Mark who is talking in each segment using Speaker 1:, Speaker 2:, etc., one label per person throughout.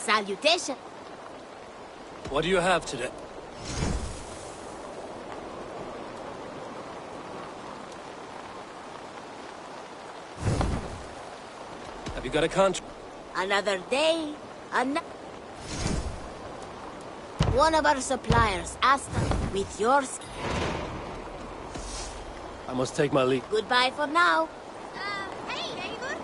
Speaker 1: Salutation.
Speaker 2: What do you have today? Have you got a contract?
Speaker 1: Another day, one of our suppliers asked us with yours.
Speaker 2: I must take my leave.
Speaker 1: Goodbye for now.
Speaker 3: Hey, neighbor.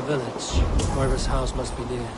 Speaker 2: village. Moira's house must be near.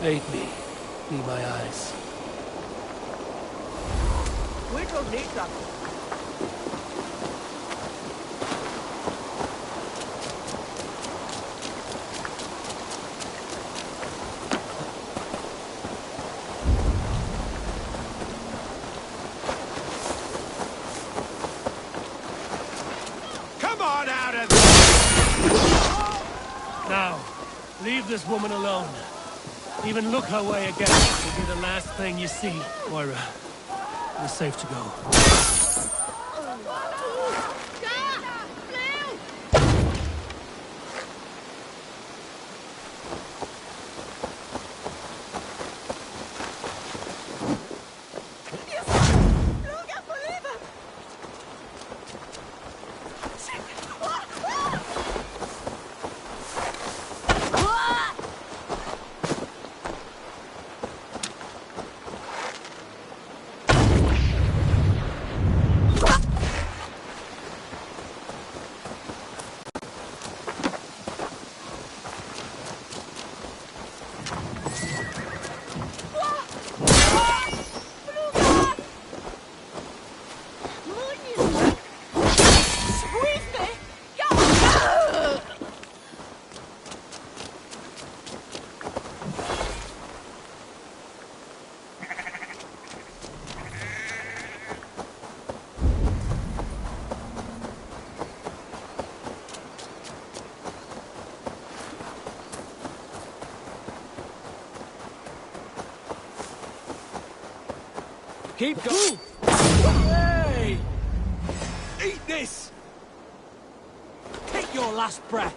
Speaker 2: Aid me. Be my eyes.
Speaker 4: Come on out of there!
Speaker 2: Now, leave this woman alone. Even look her way again will be the last thing you see. Moira, you're safe to go.
Speaker 4: Keep going! Hey! Eat this! Take your last breath!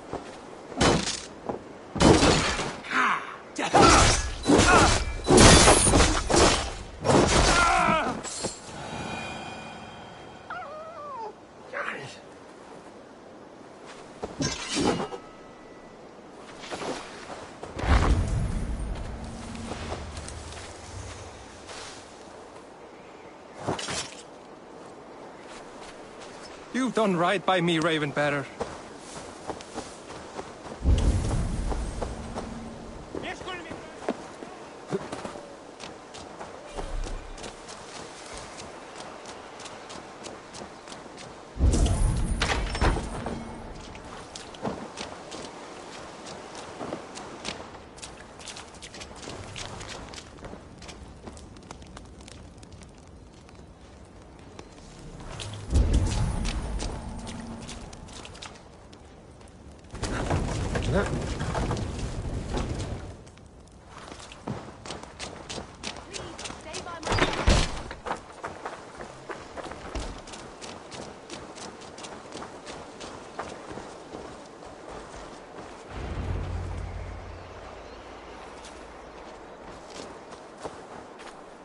Speaker 4: You've done right by me, Ravenbearer.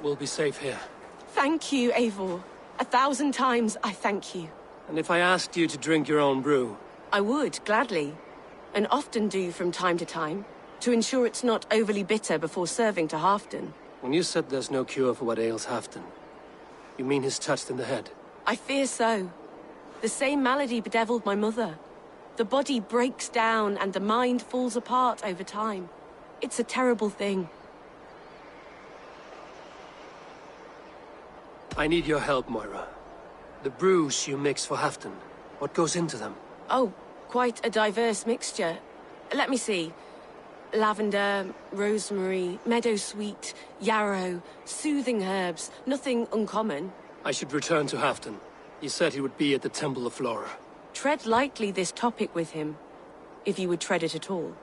Speaker 2: We'll be safe here.
Speaker 5: Thank you, Eivor. 1,000 times I thank you.
Speaker 2: And if I asked you to drink your own brew?
Speaker 5: I would, gladly. And often do from time to time, to ensure it's not overly bitter before serving to Halfdan.
Speaker 2: When you said there's no cure for what ails Halfdan, you mean he's touched in the head?
Speaker 5: I fear so. The same malady bedeviled my mother. The body breaks down and the mind falls apart over time. It's a terrible thing.
Speaker 2: I need your help, Moira. The brews you mix for Halfdan, what goes into them?
Speaker 5: Oh, quite a diverse mixture. Let me see. Lavender, rosemary, meadowsweet, yarrow, soothing herbs, nothing uncommon.
Speaker 2: I should return to Halfdan. He said he would be at the Temple of Flora.
Speaker 5: Tread lightly this topic with him, if you would tread it at all.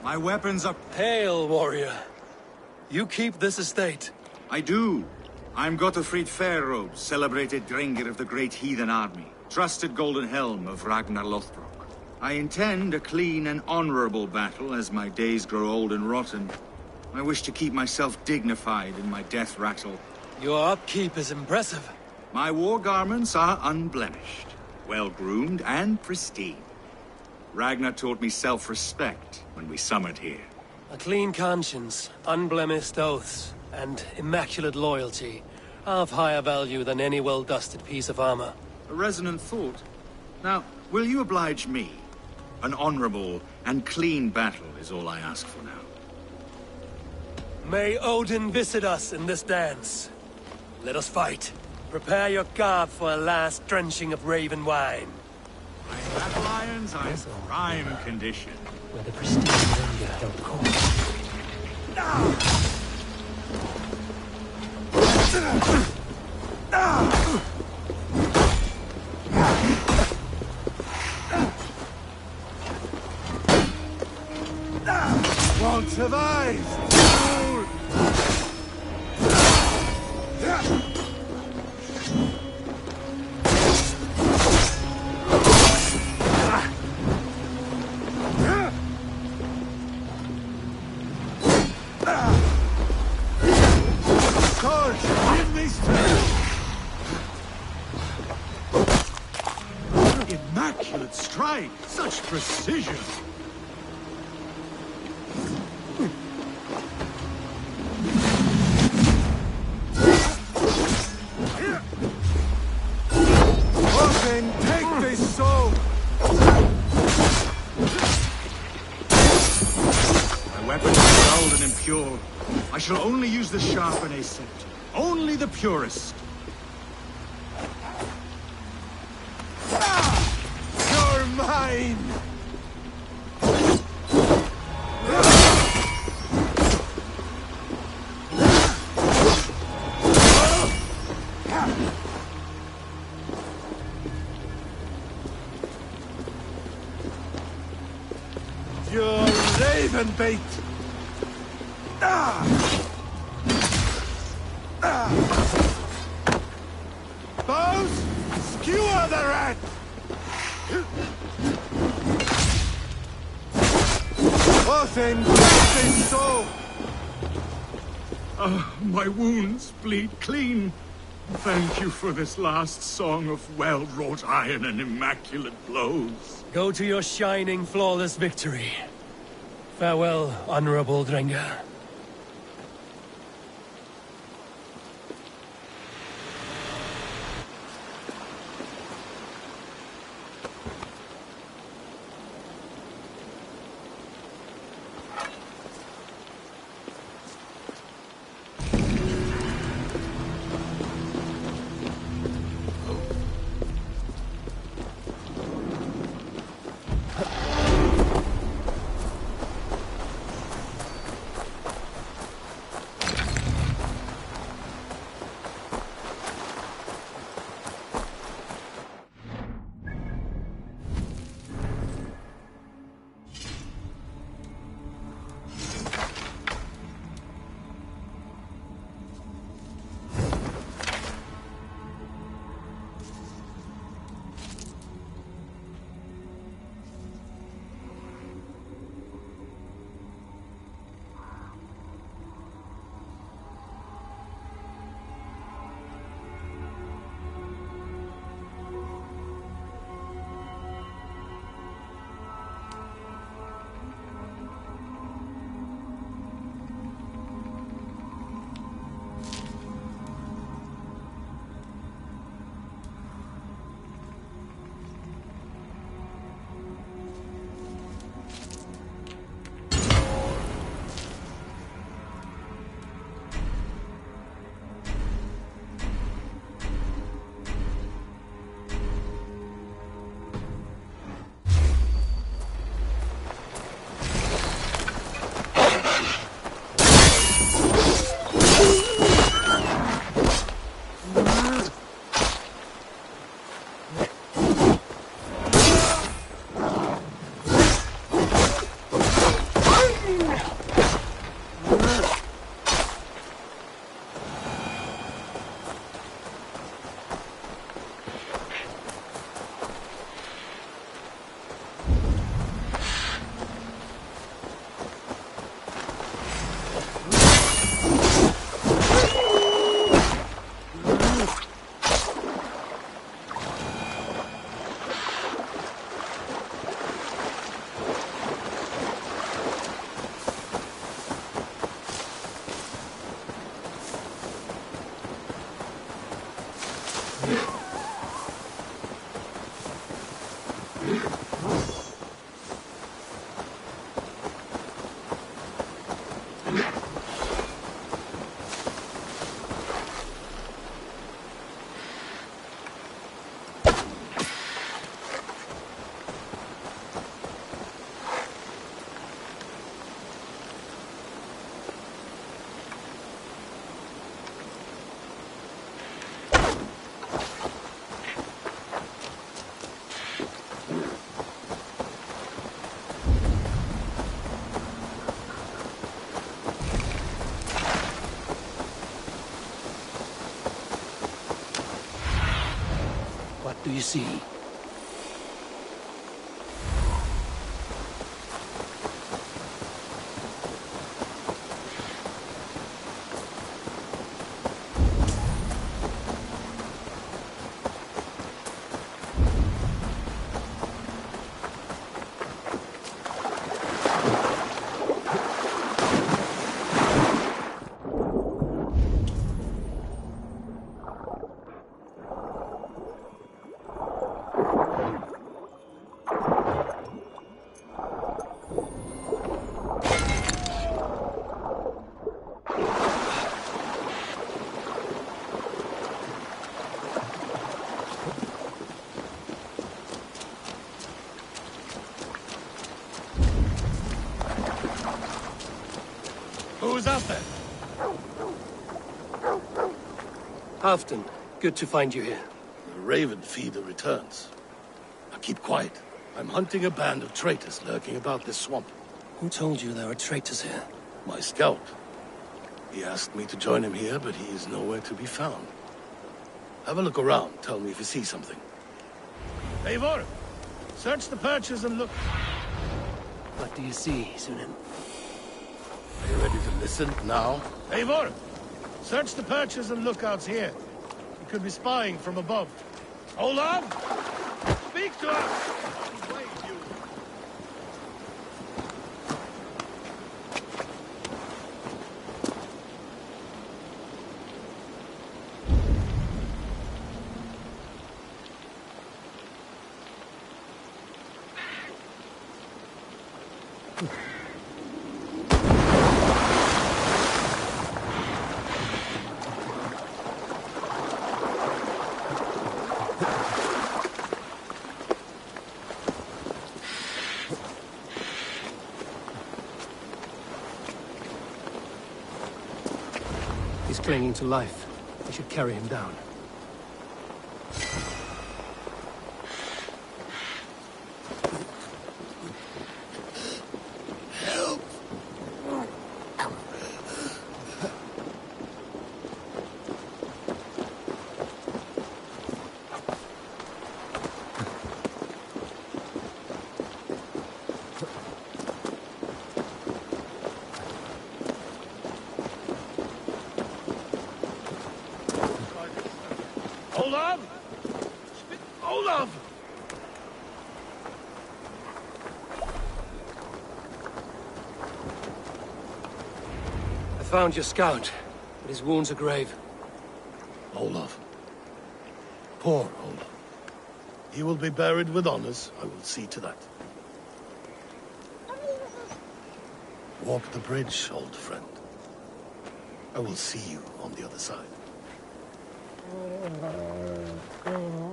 Speaker 6: My weapons are...
Speaker 2: Hail, warrior. You keep this estate.
Speaker 6: I do. I'm Gottfried Fairrobe, celebrated Drengr of the great heathen army, trusted golden helm of Ragnar Lothbrok. I intend a clean and honorable battle as my days grow old and rotten. I wish to keep myself dignified in my death rattle.
Speaker 2: Your upkeep is impressive.
Speaker 6: My war garments are unblemished, well-groomed and pristine. Ragnar taught me self-respect when we summoned here.
Speaker 2: A clean conscience, unblemished oaths, and immaculate loyalty are of higher value than any well-dusted piece of armor.
Speaker 6: A resonant thought. Now, will you oblige me? An honorable and clean battle is all I ask for now.
Speaker 2: May Odin visit us in this dance. Let us fight. Prepare your garb for a last drenching of raven wine.
Speaker 6: My battle irons are in prime condition.
Speaker 2: Where the pristine Drengr held court.
Speaker 6: Won't survive! Immaculate strike! Such precision! Odin, take this sword! My weapons are old and impure. I shall only use the sharp and ascept. Only the purest. You're mine! You're raven bait! Bows, skewer the rat! Othin, take this soul! My wounds bleed clean. Thank you for this last song of well-wrought iron and immaculate blows.
Speaker 2: Go to your shining, flawless victory. Farewell, honorable Drengr. you see? Who's out there? Halfton, good to find you here.
Speaker 7: The Raven feeder returns. Now keep quiet. I'm hunting a band of traitors lurking about this swamp.
Speaker 2: Who told you there were traitors here?
Speaker 7: My scout. He asked me to join him here, but he is nowhere to be found. Have a look around. Tell me if you see something.
Speaker 2: Eivor, search the perches and look. What do you see, Sunan?
Speaker 7: Are you ready to listen now?
Speaker 2: Eivor, search the perches and lookouts here. You could be spying from above. Olaf! Speak to us! Wait, you. He's clinging to life. We should carry him down. Olaf! Olaf! I found your scout, but his wounds are grave.
Speaker 7: Olaf. Poor Olaf. He will be buried with honors. I will see to that. Walk the bridge, old friend. I will see you on the other side.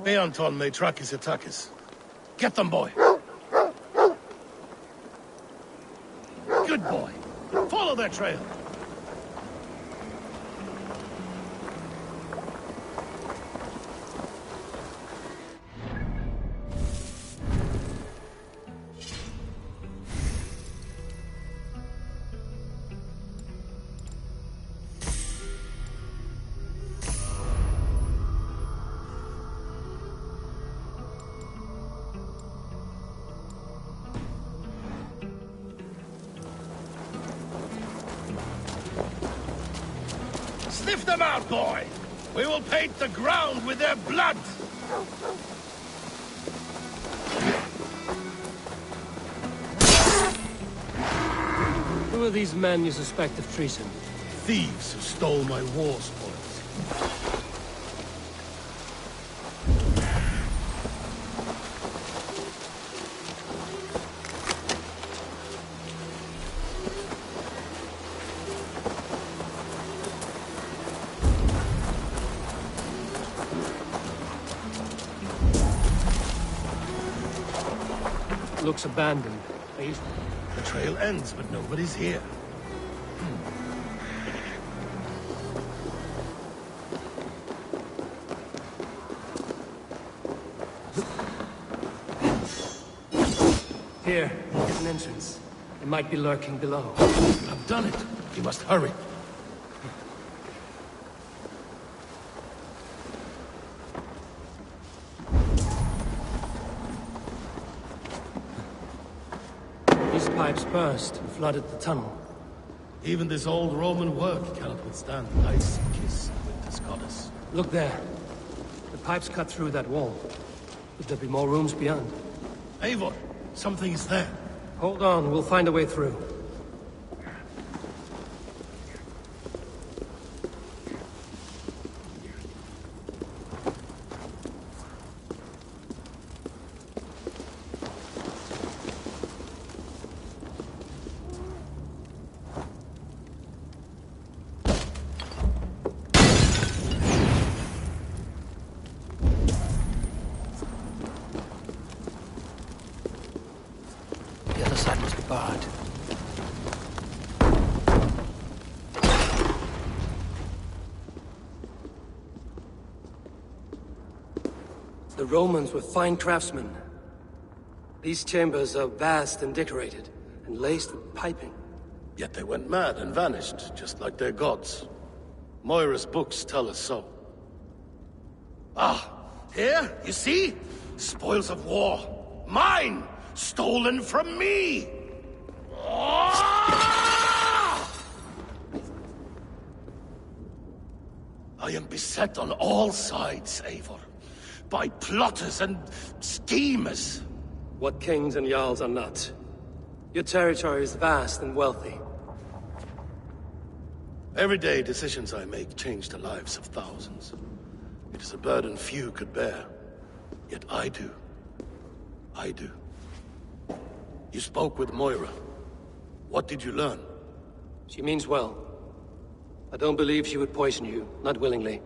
Speaker 7: Beanton may track his attackers. Get them, boy! Good boy. Follow their trail. Sniff them out, boy! We will paint the ground with their blood!
Speaker 2: Who are these men you suspect of treason?
Speaker 7: Thieves who stole my war spoils.
Speaker 2: Looks abandoned.
Speaker 7: The trail ends, but nobody's here.
Speaker 2: Here, there's an entrance. They might be lurking below.
Speaker 7: I've done it. You must hurry.
Speaker 2: pipes burst and flooded the tunnel.
Speaker 7: Even this old Roman work cannot withstand the icy kiss of winter's goddess.
Speaker 2: Look there. The pipes cut through that wall. Could there be more rooms beyond?
Speaker 7: Eivor, something is there.
Speaker 2: Hold on, we'll find a way through.
Speaker 4: The other side must be barred.
Speaker 2: The Romans were fine craftsmen. These chambers are vast and decorated, and laced with piping.
Speaker 7: Yet they went mad and vanished, just like their gods. Moira's books tell us so. Ah, here, you see? Spoils of war. Mine! Stolen from me! Ah! I am beset on all sides, Eivor. By plotters and schemers.
Speaker 2: What kings and jarls are not. Your territory is vast and wealthy.
Speaker 7: Everyday decisions I make change the lives of thousands. It is a burden few could bear. Yet I do. I do. You spoke with Moira. What did you learn?
Speaker 2: She means well. I don't believe she would poison you, not willingly.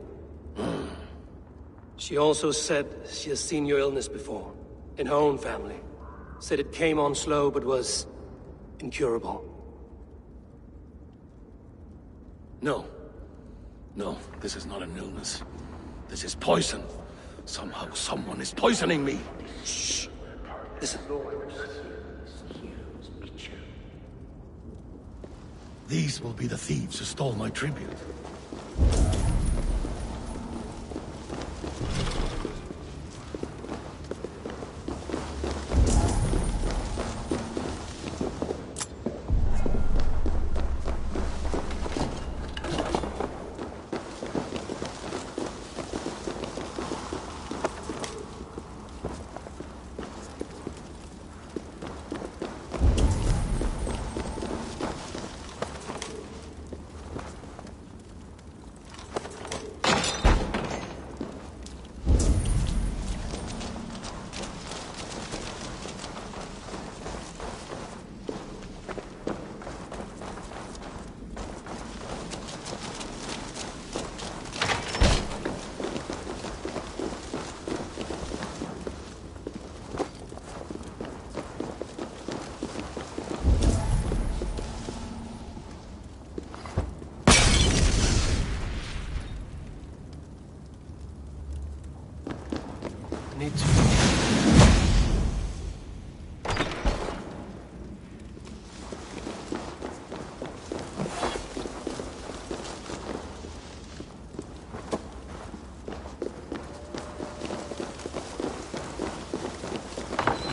Speaker 2: She also said she has seen your illness before, in her own family. Said it came on slow, but was incurable.
Speaker 7: No. No, this is not an illness. This is poison. Somehow someone is poisoning me.
Speaker 2: Shh. Listen.
Speaker 7: These will be the thieves who stole my tribute.
Speaker 2: Need to.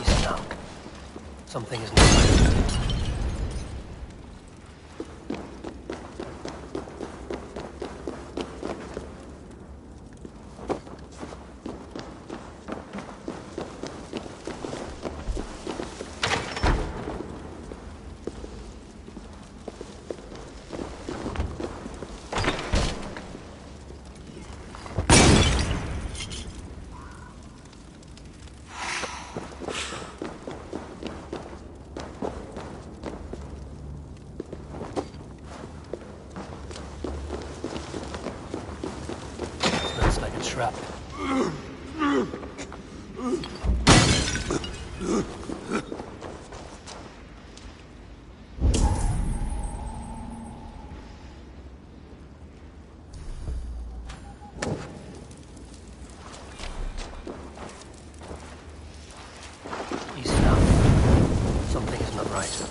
Speaker 4: Easy now. Something is not right. Smells like a trap. Easy now. Something is not right.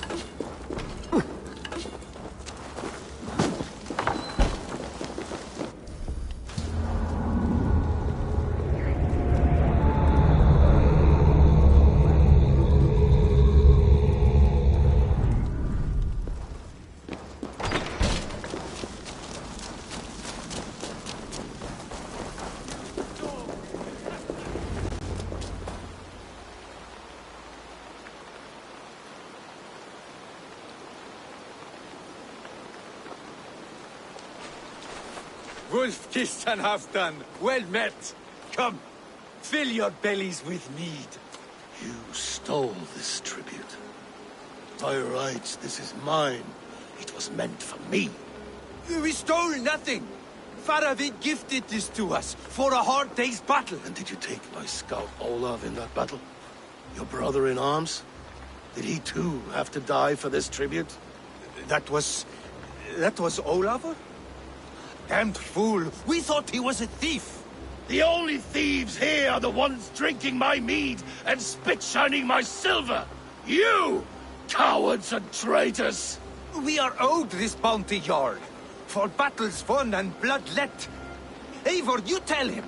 Speaker 8: Wolf-kissed and half done. Well met. Come, fill your bellies with mead.
Speaker 7: You stole this tribute. By rights, this is mine. It was meant for me.
Speaker 8: We stole nothing. Faravid gifted this to us for a hard day's battle.
Speaker 7: And did you take my scout Olav in that battle? Your brother in arms? Did he too have to die for this tribute?
Speaker 8: That was Olafur? Damned fool. We thought he was a thief.
Speaker 7: The only thieves here are the ones drinking my mead and spit-shining my silver! You! Cowards and traitors!
Speaker 8: We are owed this bounty, Jarl. For battles won and blood let. Eivor, you tell him.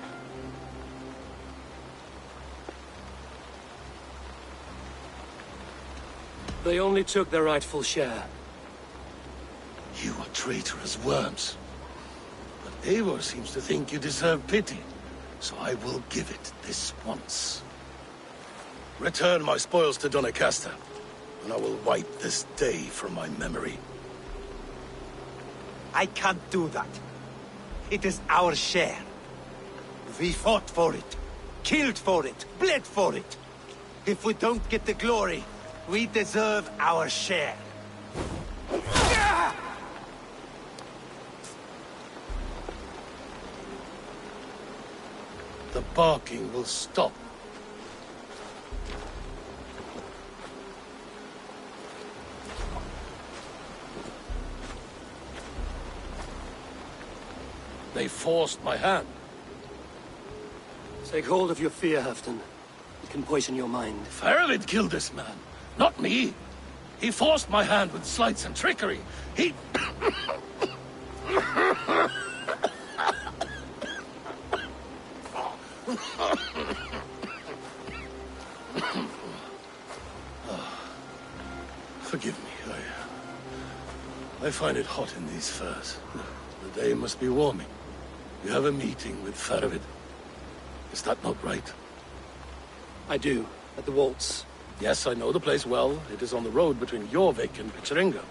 Speaker 2: They only took their rightful share.
Speaker 7: You are traitorous worms. But Eivor seems to think you deserve pity. So I will give it this once. Return my spoils to Doncaster, and I will wipe this day from my memory.
Speaker 8: I can't do that. It is our share. We fought for it, killed for it, bled for it. If we don't get the glory, we deserve our share.
Speaker 7: The barking will stop. They forced my hand.
Speaker 2: Take hold of your fear, Halfdan. It can poison your mind.
Speaker 7: Faravid killed this man, not me. He forced my hand with sleights and trickery. He... Forgive me, I find it hot in these furs. The day must be warming. You have a meeting with Faravid. Is that not right?
Speaker 2: I do, at the waltz.
Speaker 7: Yes, I know the place well. It is on the road between Jorvik and Picheringa.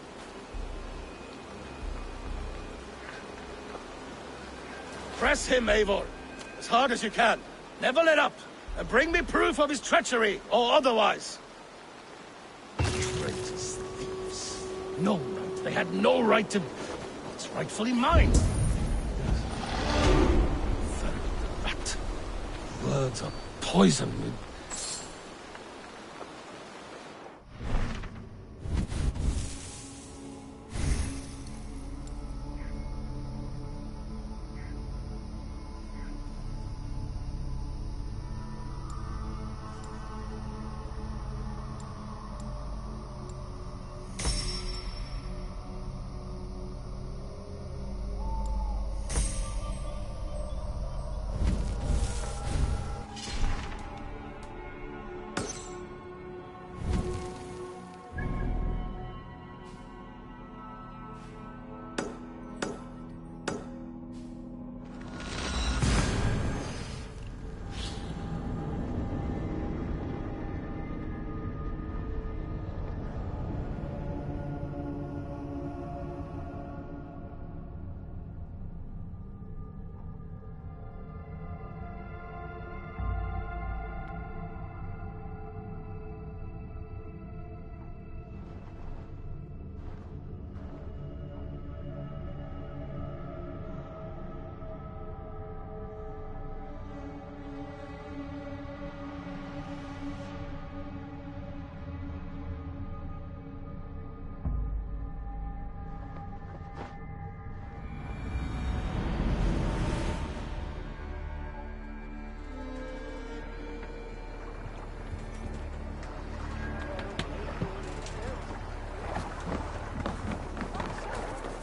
Speaker 7: Press him, Eivor. As hard as you can. Never let up. And bring me proof of his treachery, or otherwise. Traitors, thieves. No right. They had no right to... It's rightfully mine. That. Words are poison.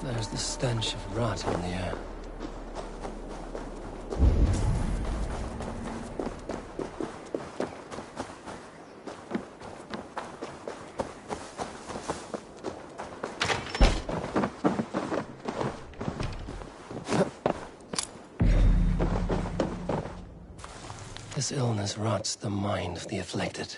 Speaker 2: There's the stench of rot in the air. This illness rots the mind of the afflicted.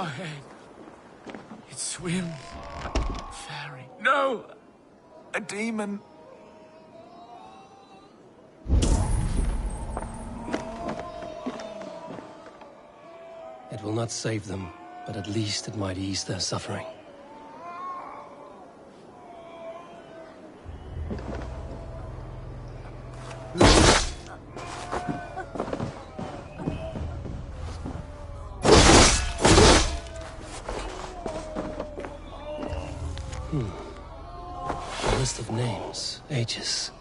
Speaker 9: Arhane. It swim. Fairy. No! A demon.
Speaker 2: It will not save them, but at least it might ease their suffering. A list of names, ages,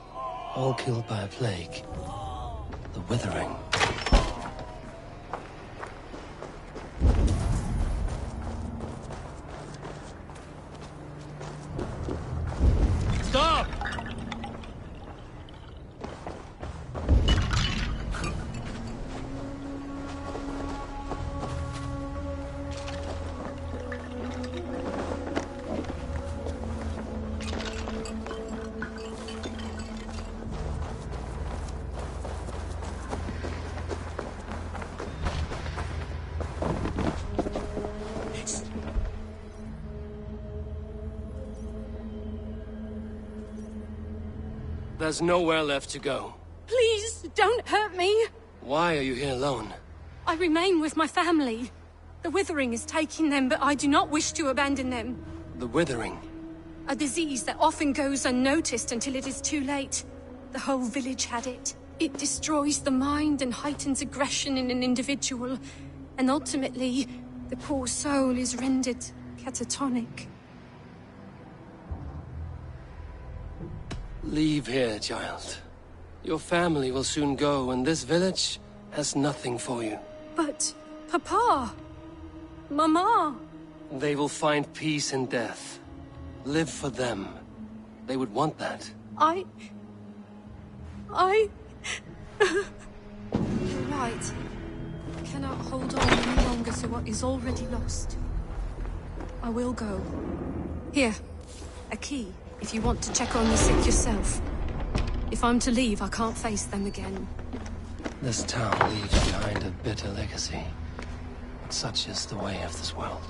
Speaker 2: all killed by a plague. The Withering. Stop! There's nowhere left to go.
Speaker 5: Please, don't hurt me!
Speaker 2: Why are you here alone?
Speaker 5: I remain with my family. The Withering is taking them, but I do not wish to abandon them.
Speaker 2: The Withering?
Speaker 5: A disease that often goes unnoticed until it is too late. The whole village had it. It destroys the mind and heightens aggression in an individual. And ultimately, the poor soul is rendered catatonic.
Speaker 2: Leave here, child. Your family will soon go, and this village has nothing for you.
Speaker 5: But, Papa! Mama!
Speaker 2: They will find peace in death. Live for them. They would want that.
Speaker 5: You're right. I cannot hold on any longer to what is already lost. I will go. Here, a key, if you want to check on the sick yourself. If I'm to leave, I can't face them again.
Speaker 2: This town leaves behind a bitter legacy. But such is the way of this world.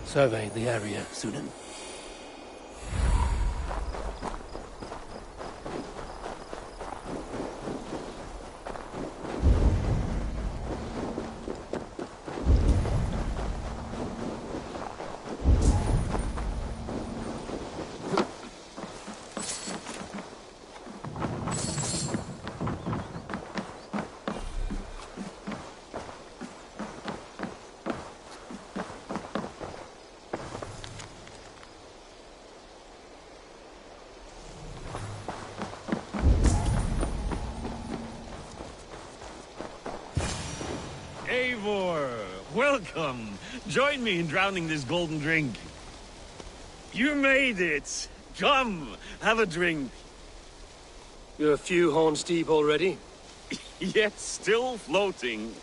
Speaker 2: Survey the area, Sunan.
Speaker 10: Eivor, welcome. Join me in drowning this golden drink. You made it. Come, have a drink.
Speaker 2: You're a few horns deep already?
Speaker 10: Yet still floating.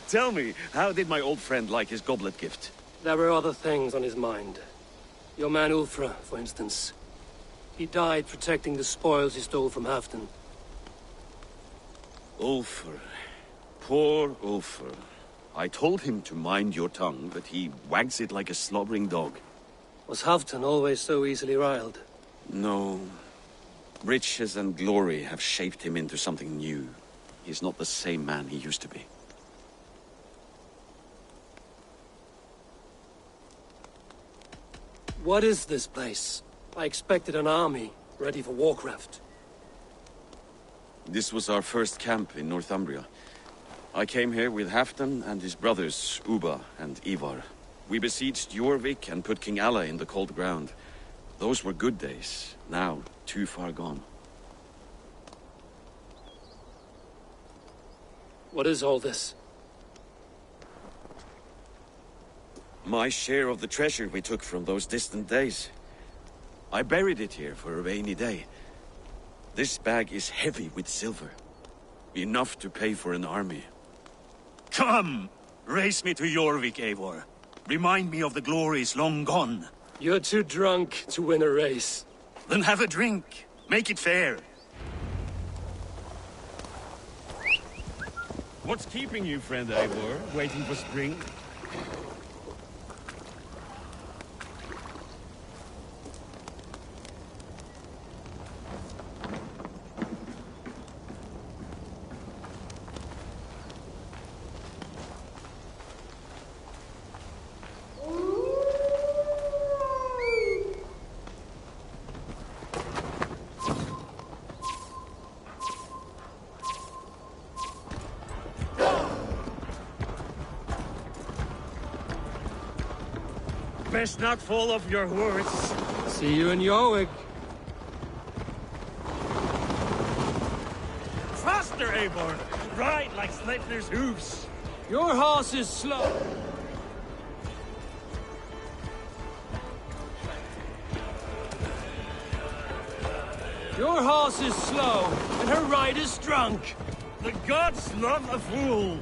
Speaker 10: Tell me, how did my old friend like his goblet gift?
Speaker 2: There were other things on his mind. Your man Ulfra, for instance. He died protecting the spoils he stole from Halfdan.
Speaker 10: Ulfr. Poor Ulfr. I told him to mind your tongue, but he wags it like a slobbering dog.
Speaker 2: Was Halfdan always so easily riled?
Speaker 10: No. Riches and glory have shaped him into something new. He's not the same man he used to be.
Speaker 2: What is this place? I expected an army, ready for Warcraft.
Speaker 10: This was our first camp in Northumbria. I came here with Halfdan and his brothers, Ubba and Ivar. We besieged Jorvik and put King Alla in the cold ground. Those were good days, now too far gone.
Speaker 2: What is all this?
Speaker 10: My share of the treasure we took from those distant days. I buried it here for a rainy day. This bag is heavy with silver. Enough to pay for an army.
Speaker 8: Come! Race me to Jorvik, Eivor. Remind me of the glories long gone.
Speaker 2: You're too drunk to win a race.
Speaker 8: Then have a drink. Make it fair.
Speaker 10: What's keeping you, friend Eivor? Waiting for spring? Best not fall off your horse.
Speaker 2: See you in Jorvik.
Speaker 10: Faster, Eivor! Ride like Sleipnir's hooves!
Speaker 2: Your horse is slow. Your horse is slow, and her rider's drunk.
Speaker 10: The gods love a fool!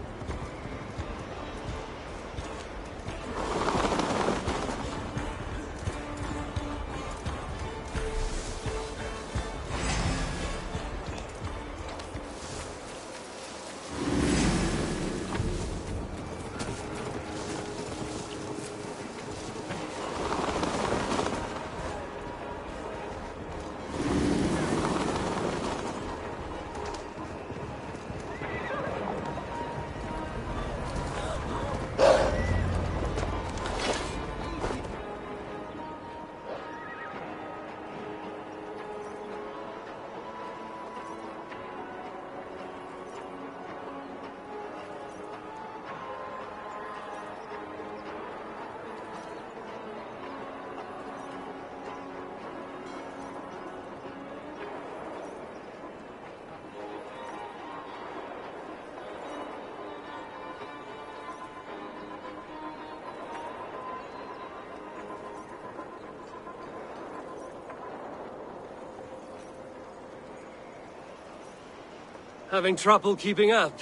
Speaker 2: Having trouble keeping up?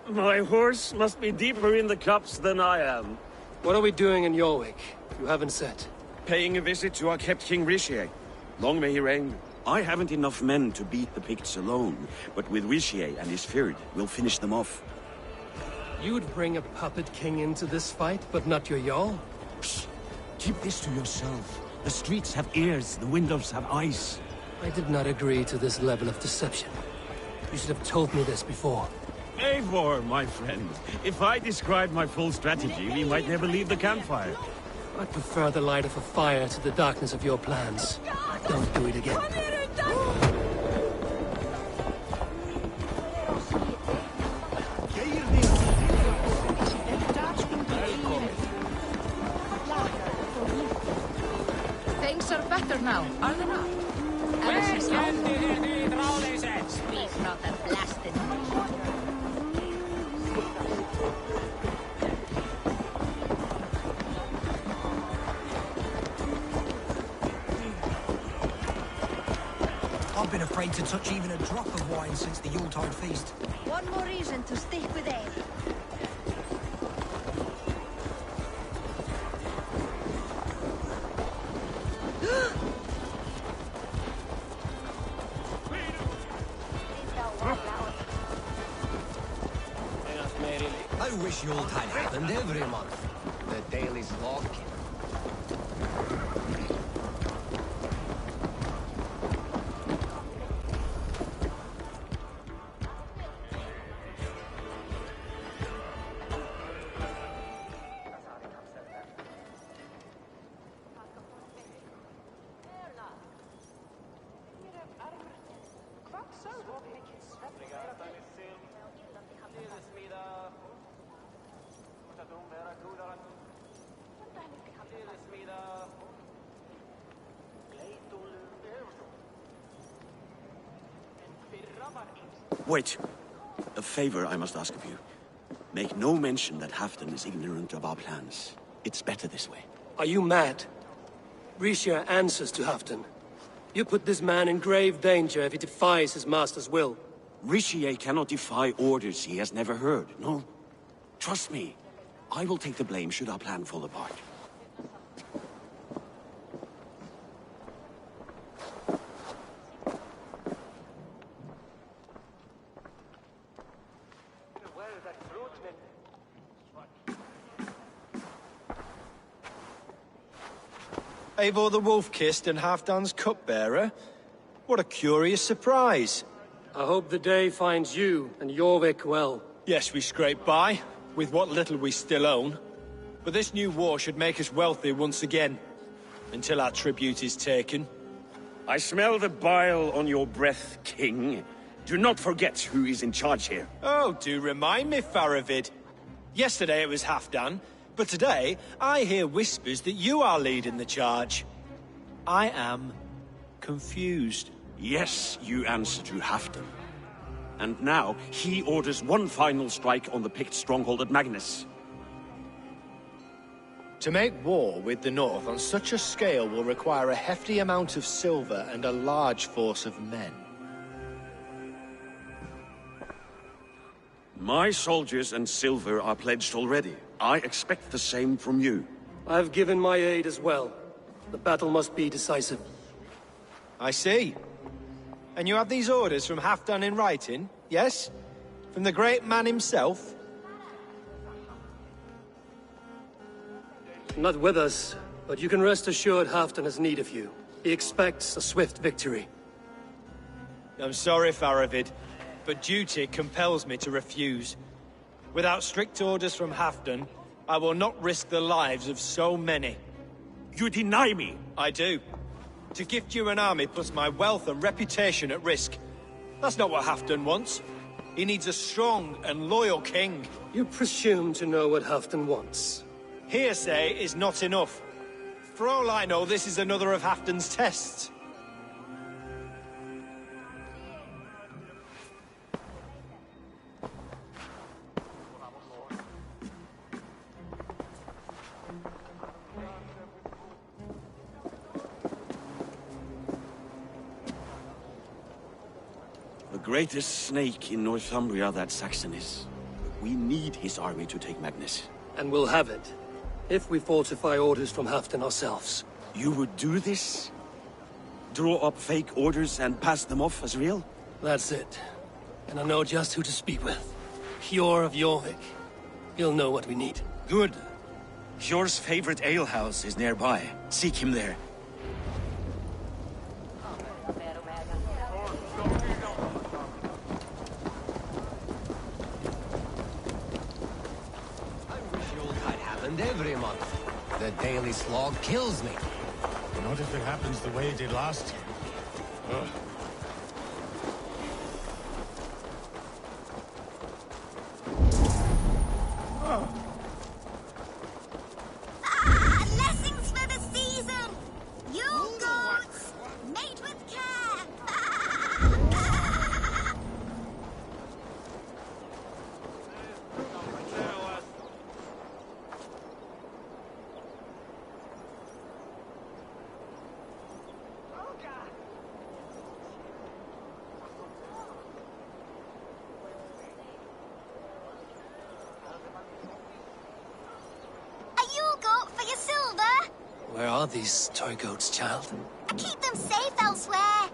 Speaker 10: My horse must be deeper in the cups than I am.
Speaker 2: What are we doing in Jorvik? You haven't said.
Speaker 10: Paying a visit to our kept King Rishi. Long may he reign. I haven't enough men to beat the Picts alone, but with Rishi and his Fyrd, we'll finish them off.
Speaker 2: You'd bring a puppet king into this fight, but not your Jarl?
Speaker 11: Keep this to yourself. The streets have ears, the windows have eyes.
Speaker 2: I did not agree to this level of deception. You should have told me this before.
Speaker 11: Eivor, my friend. If I described my full strategy, we might never leave the campfire.
Speaker 2: I prefer the light of a fire to the darkness of your plans. Don't do it again.
Speaker 3: Things are better now, are they not? Speak not of blasted.
Speaker 12: I've been afraid to touch even a drop of wine since the Yuletide feast.
Speaker 3: One more reason to stick with Ale.
Speaker 12: I wish Yuletide happened every month. The daily's locking.
Speaker 10: Wait. A favor I must ask of you. Make no mention that Halfdan is ignorant of our plans. It's better this way.
Speaker 2: Are you mad? Rishia answers to Halfdan. You put this man in grave danger if he defies his master's will.
Speaker 10: Rishie cannot defy orders he has never heard, no? Trust me. I will take the blame should our plan fall apart.
Speaker 8: Eivor the Wolf-Kissed and Halfdan's cupbearer? What a curious surprise.
Speaker 2: I hope the day finds you and Jorvik well.
Speaker 8: Yes, we scrape by, with what little we still own. But this new war should make us wealthy once again. Until our tribute is taken.
Speaker 10: I smell the bile on your breath, King. Do not forget who is in charge here.
Speaker 8: Oh, do remind me, Faravid. Yesterday it was Halfdan, but today I hear whispers that you are leading the charge. I am confused.
Speaker 10: Yes, you answer to Halfdan. And now he orders one final strike on the Pict stronghold at Magnus.
Speaker 8: To make war with the North on such a scale will require a hefty amount of silver and a large force of men.
Speaker 10: My soldiers and silver are pledged already. I expect the same from you.
Speaker 2: I've given my aid as well. The battle must be decisive.
Speaker 8: I see. And you have these orders from Halfdan in writing, yes? From the great man himself?
Speaker 2: Not with us, but you can rest assured Halfdan has need of you. He expects a swift victory.
Speaker 8: I'm sorry, Faravid, but duty compels me to refuse. Without strict orders from Halfdan, I will not risk the lives of so many.
Speaker 10: You deny me?
Speaker 8: I do. To gift you an army puts my wealth and reputation at risk. That's not what Halfdan wants. He needs a strong and loyal king.
Speaker 2: You presume to know what Halfdan wants.
Speaker 8: Hearsay is not enough. For all I know, this is another of Halfdan's tests.
Speaker 10: The greatest snake in Northumbria that Saxon is. We need his army to take Magnus.
Speaker 2: And we'll have it. If we falsify orders from Halfdan ourselves.
Speaker 10: You would do this? Draw up fake orders and pass them off as real?
Speaker 2: That's it. And I know just who to speak with. Hjor of Jorvik. He'll know what we need.
Speaker 8: Good.
Speaker 10: Hjor's favorite alehouse is nearby. Seek him there.
Speaker 12: Yuletide happened every month. The daily slog kills me.
Speaker 9: Not if it happens the way it did last time. Ugh.
Speaker 1: Lessons for the season! You goats! Made with care!
Speaker 12: Where are these toy goats, child?
Speaker 1: Keep them safe elsewhere.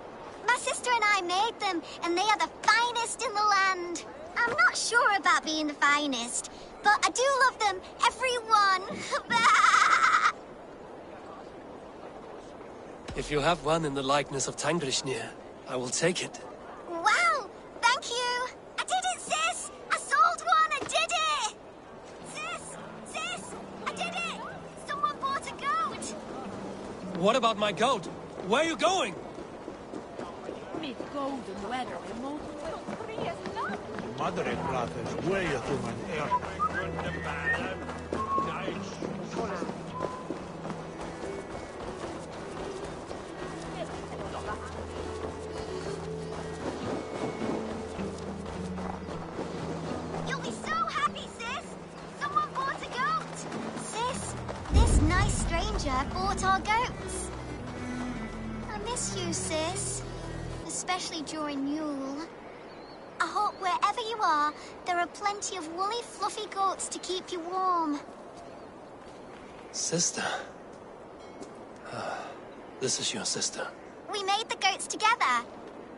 Speaker 1: My sister and I made them, and they are the finest in the land. I'm not sure about being the finest, but I do love them, every one.
Speaker 12: If you have one in the likeness of Tangrishnir, I will take it.
Speaker 1: Wow, thank you. I did it, sis. I sold one. I did it. Sis, I did it. Someone bought a goat.
Speaker 12: What about my goat? Where are you going?
Speaker 3: Mit golden weather remote.
Speaker 9: Mother and brothers, where you to man air?
Speaker 1: You'll be so happy, sis. Someone bought a goat. Sis, this nice stranger bought our goats. I miss you, sis. Especially during Yule. I hope wherever you are, there are plenty of woolly, fluffy goats to keep you warm.
Speaker 12: Sister. This is your sister.
Speaker 1: We made the goats together,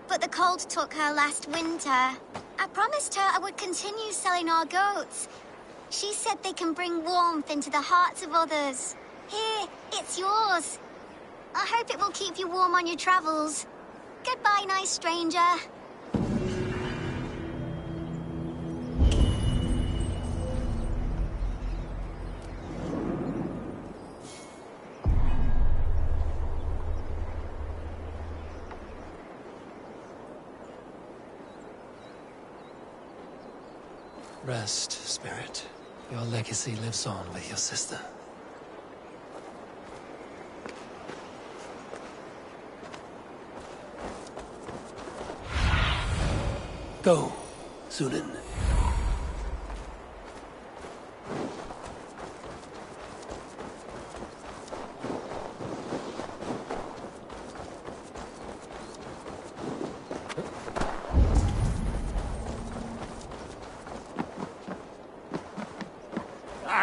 Speaker 1: but the cold took her last winter. I promised her I would continue selling our goats. She said they can bring warmth into the hearts of others. Here, it's yours. I hope it will keep you warm on your travels. Goodbye, nice stranger.
Speaker 12: Rest, spirit. Your legacy lives on with your sister. Go, Sunan.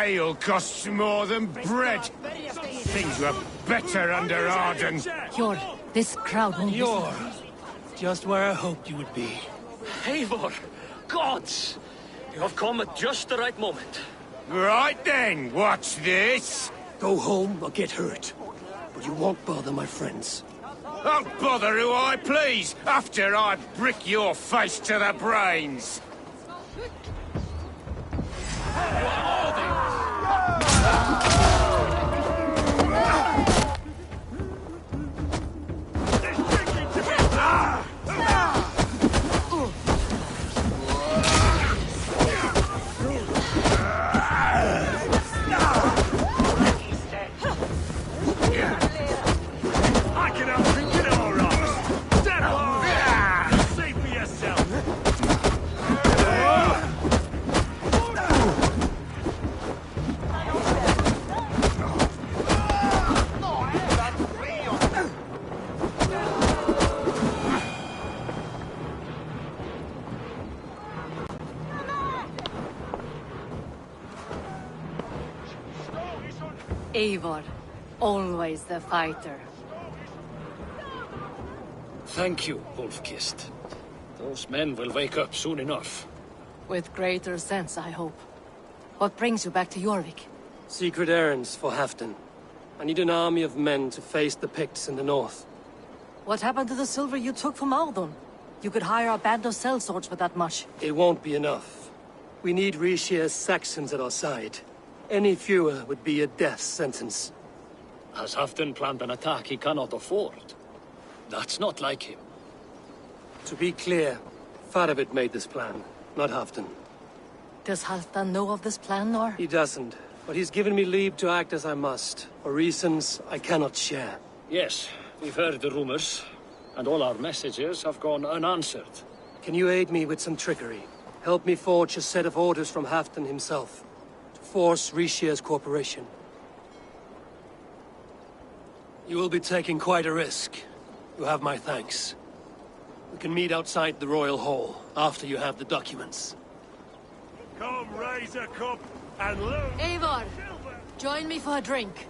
Speaker 11: Ale costs more than bread. Things were better under Arden.
Speaker 3: Hjor, this crowd won't
Speaker 12: You're just where I hoped you would be.
Speaker 13: Eivor! Gods! You have come at just the right moment.
Speaker 11: Right then, what's this?
Speaker 12: Go home or get hurt. But you won't bother my friends.
Speaker 11: I'll bother who I please, after I brick your face to the brains.
Speaker 3: Eivor, always the fighter.
Speaker 13: Thank you, Wolf-Kissed. Those men will wake up soon enough.
Speaker 3: With greater sense, I hope. What brings you back to Jorvik?
Speaker 2: Secret errands for Halfdan. I need an army of men to face the Picts in the north.
Speaker 3: What happened to the silver you took from Aldon? You could hire a band of sellswords for that much.
Speaker 2: It won't be enough. We need Rishia's Saxons at our side. Any fewer would be a death sentence.
Speaker 13: Has Halfdan planned an attack he cannot afford? That's not like him.
Speaker 2: To be clear, Faravid made this plan, not Halfdan.
Speaker 3: Does Halfdan know of this plan, nor?
Speaker 2: He doesn't, but he's given me leave to act as I must, for reasons I cannot share.
Speaker 13: Yes, we've heard the rumors, and all our messages have gone unanswered.
Speaker 2: Can you aid me with some trickery? Help me forge a set of orders from Halfdan himself, to force Rishia's cooperation. You will be taking quite a risk. You have my thanks. We can meet outside the Royal Hall, after you have the documents.
Speaker 14: Come, raise a cup and loot.
Speaker 3: Eivor, join me for a drink.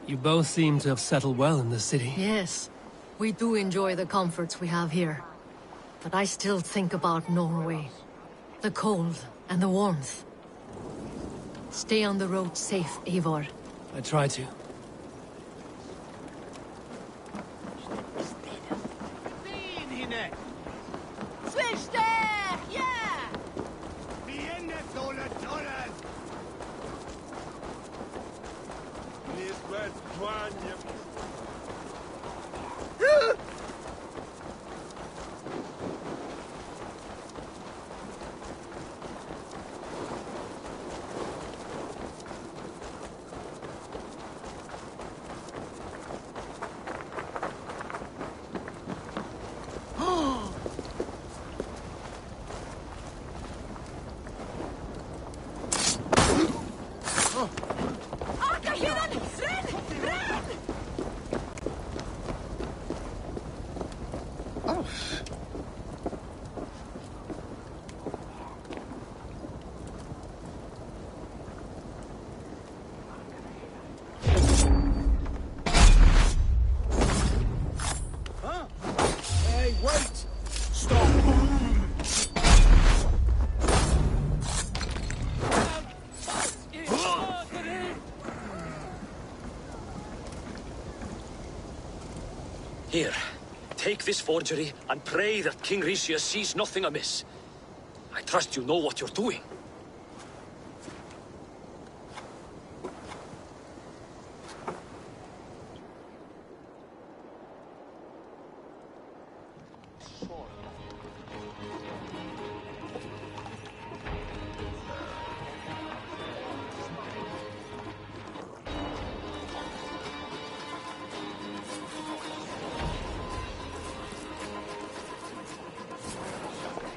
Speaker 2: You both seem to have settled well in the city.
Speaker 3: Yes, we do enjoy the comforts we have here. But I still think about Norway. The cold and the warmth. Stay on the road safe, Eivor.
Speaker 2: I try to.
Speaker 13: Here, take this forgery and pray that King Rishia sees nothing amiss. I trust you know what you're doing.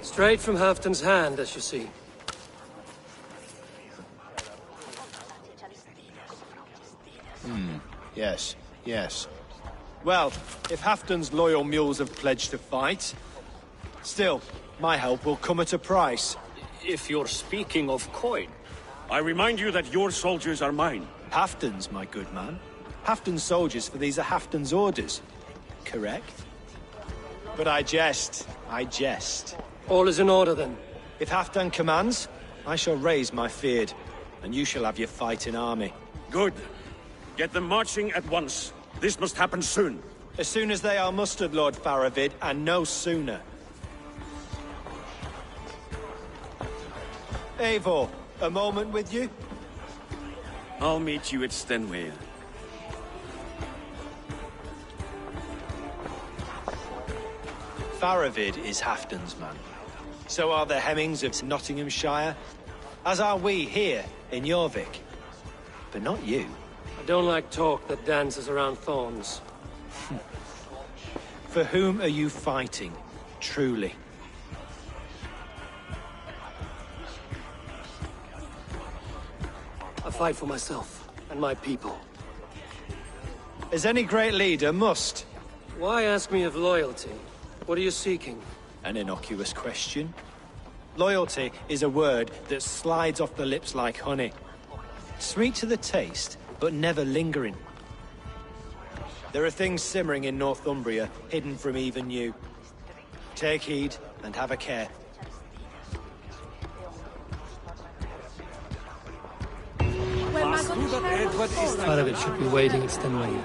Speaker 2: Straight from Halfdan's hand, as you see.
Speaker 15: Yes, yes. Well, if Halfdan's loyal mules have pledged to fight, still, my help will come at a price.
Speaker 13: If you're speaking of coin...
Speaker 11: I remind you that your soldiers are mine.
Speaker 15: Halfdan's, my good man. Halfdan's soldiers, for these are Halfdan's orders. Correct? But I jest. I jest.
Speaker 2: All is in order, then.
Speaker 15: If Halfdan commands, I shall raise my feared, and you shall have your fighting army.
Speaker 11: Good. Get them marching at once. This must happen soon.
Speaker 15: As soon as they are mustered, Lord Faravid, and no sooner. Eivor, a moment with you?
Speaker 11: I'll meet you at Stenway.
Speaker 15: Faravid is Halfdan's man. So are the Hemmings of Nottinghamshire, as are we here in Jorvik. But not you.
Speaker 2: I don't like talk that dances around thorns.
Speaker 15: For whom are you fighting, truly?
Speaker 2: I fight for myself and my people.
Speaker 15: As any great leader must.
Speaker 2: Why ask me of loyalty? What are you seeking?
Speaker 15: An innocuous question. Loyalty is a word that slides off the lips like honey. Sweet to the taste, but never lingering. There are things simmering in Northumbria, hidden from even you. Take heed, and have a care.
Speaker 2: Part of it should be waiting its turn way.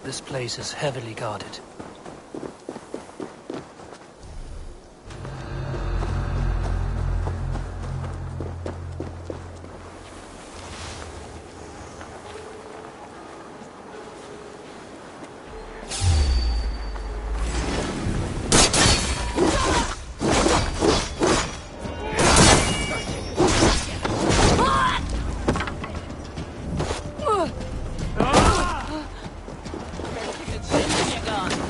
Speaker 2: This place is heavily guarded.
Speaker 16: Gone.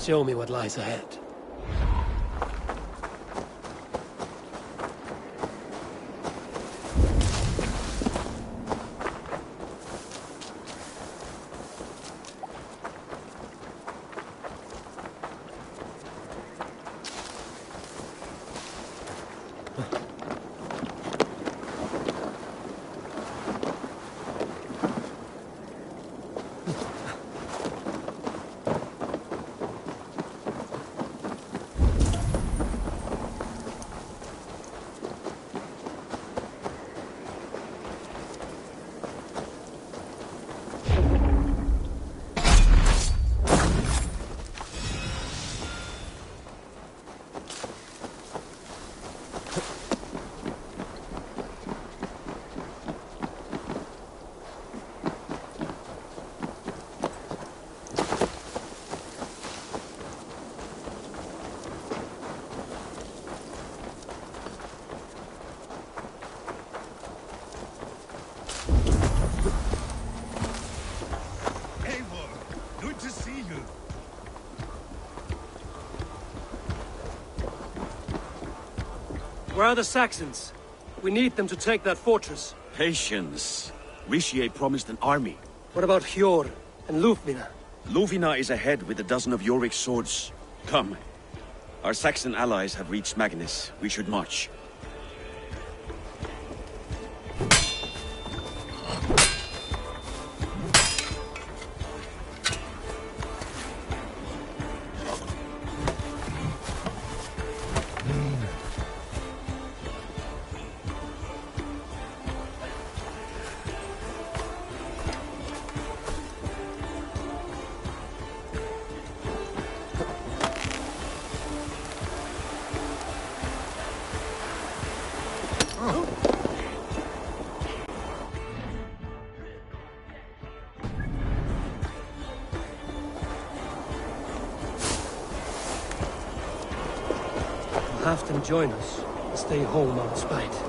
Speaker 2: Show me what lies ahead. Where are the Saxons? We need them to take that fortress.
Speaker 10: Patience. Ricier promised an army.
Speaker 2: What about Hjor and Lufvina?
Speaker 10: Lufvina is ahead with a dozen of Jorvik's swords. Come. Our Saxon allies have reached Magnus. We should march.
Speaker 2: Have them join us and stay home out of spite.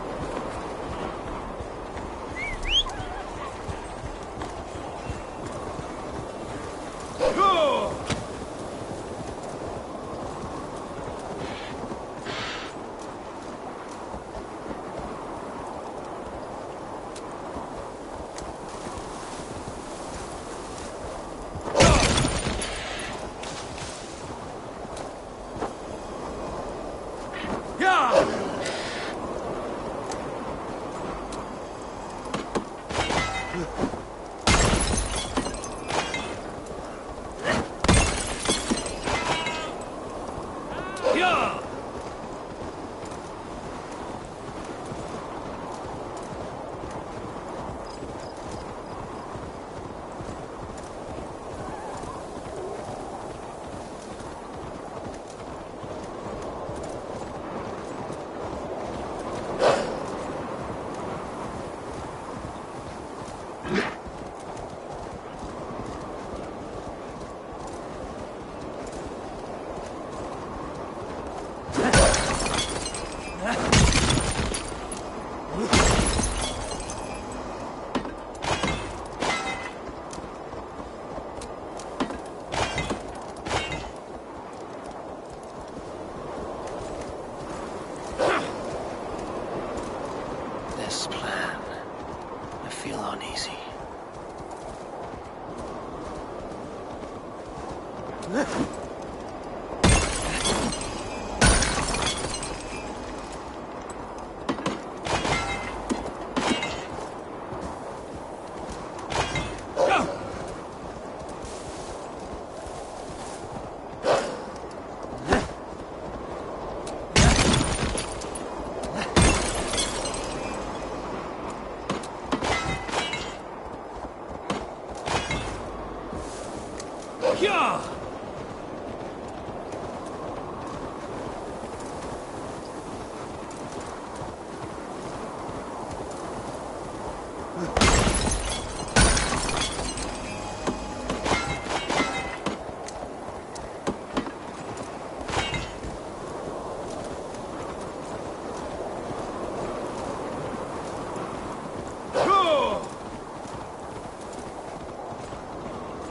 Speaker 2: This plan, I feel uneasy.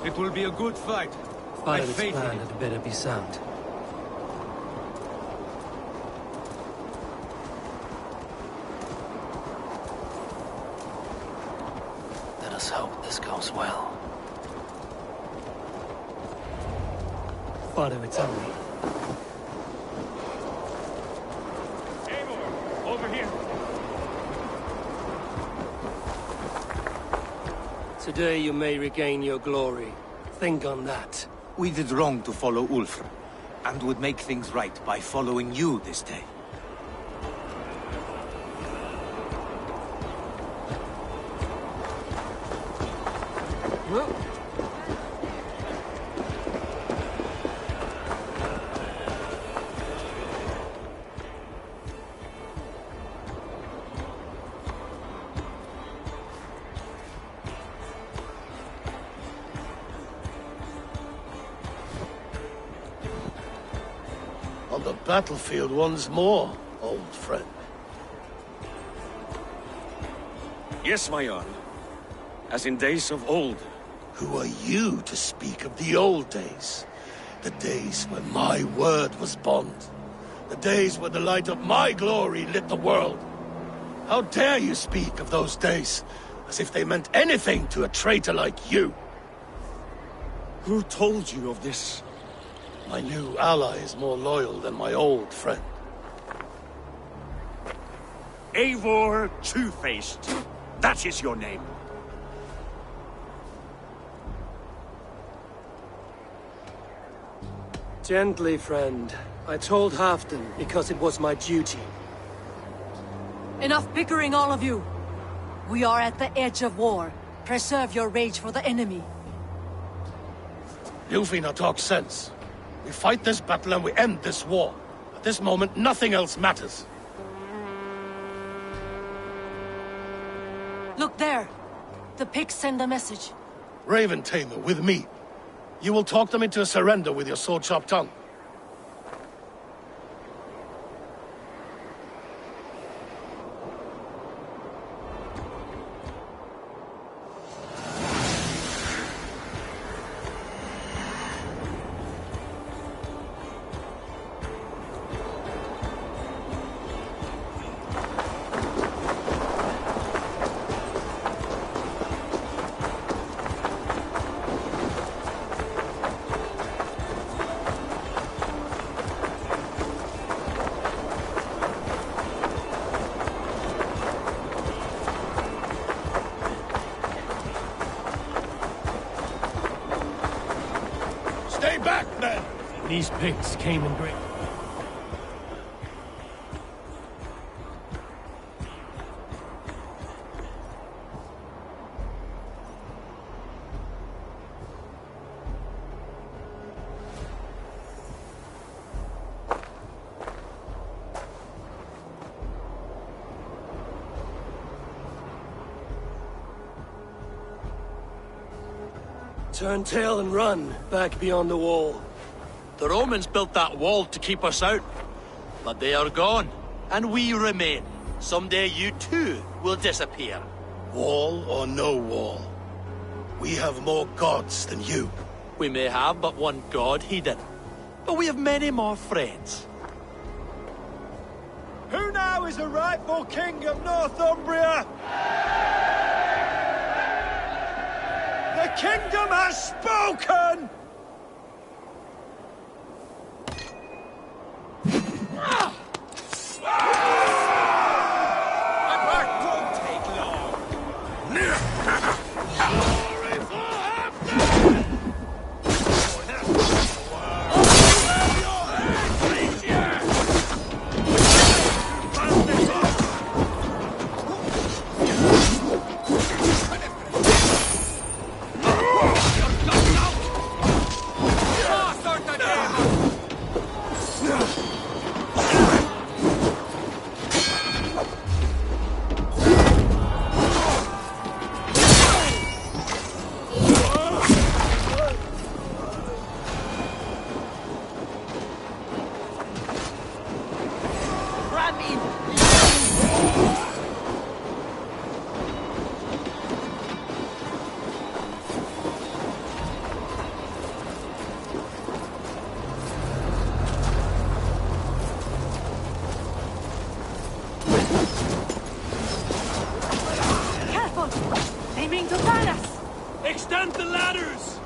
Speaker 8: It will be a good fight.
Speaker 2: Pilots' plan had better be sound.
Speaker 4: Let us hope this goes well.
Speaker 2: Father, it's only.
Speaker 11: Eivor, over here.
Speaker 2: Today you may regain your glory. Think on that.
Speaker 8: We did wrong to follow Ulfr, and would make things right by following you this day.
Speaker 7: On the battlefield once more, old friend.
Speaker 10: Yes, my Jarl. As in days of old.
Speaker 7: Who are you to speak of the old days? The days when my word was bond. The days when the light of my glory lit the world. How dare you speak of those days, as if they meant anything to a traitor like you?
Speaker 10: Who told you of this?
Speaker 7: My new ally is more loyal than my old friend.
Speaker 11: Eivor Two-Faced. That is your name.
Speaker 2: Gently, friend. I told Halfdan because it was my duty.
Speaker 3: Enough bickering, all of you! We are at the edge of war. Preserve your rage for the enemy.
Speaker 7: Ljufina talks sense. We fight this battle and we end this war. At this moment, nothing else matters.
Speaker 3: Look there! The pigs send a message.
Speaker 7: Raven Tamer, with me. You will talk them into a surrender with your sword-sharp tongue. Stay back, men!
Speaker 2: These pigs came in great... Turn tail and run, back beyond the wall.
Speaker 9: The Romans built that wall to keep us out. But they are gone, and we remain. Someday you too will disappear.
Speaker 7: Wall or no wall, we have more gods than you.
Speaker 9: We may have but one god, Hedon. But we have many more friends.
Speaker 8: Who now is the rightful king of Northumbria? The kingdom has spoken!
Speaker 2: Plant the ladders!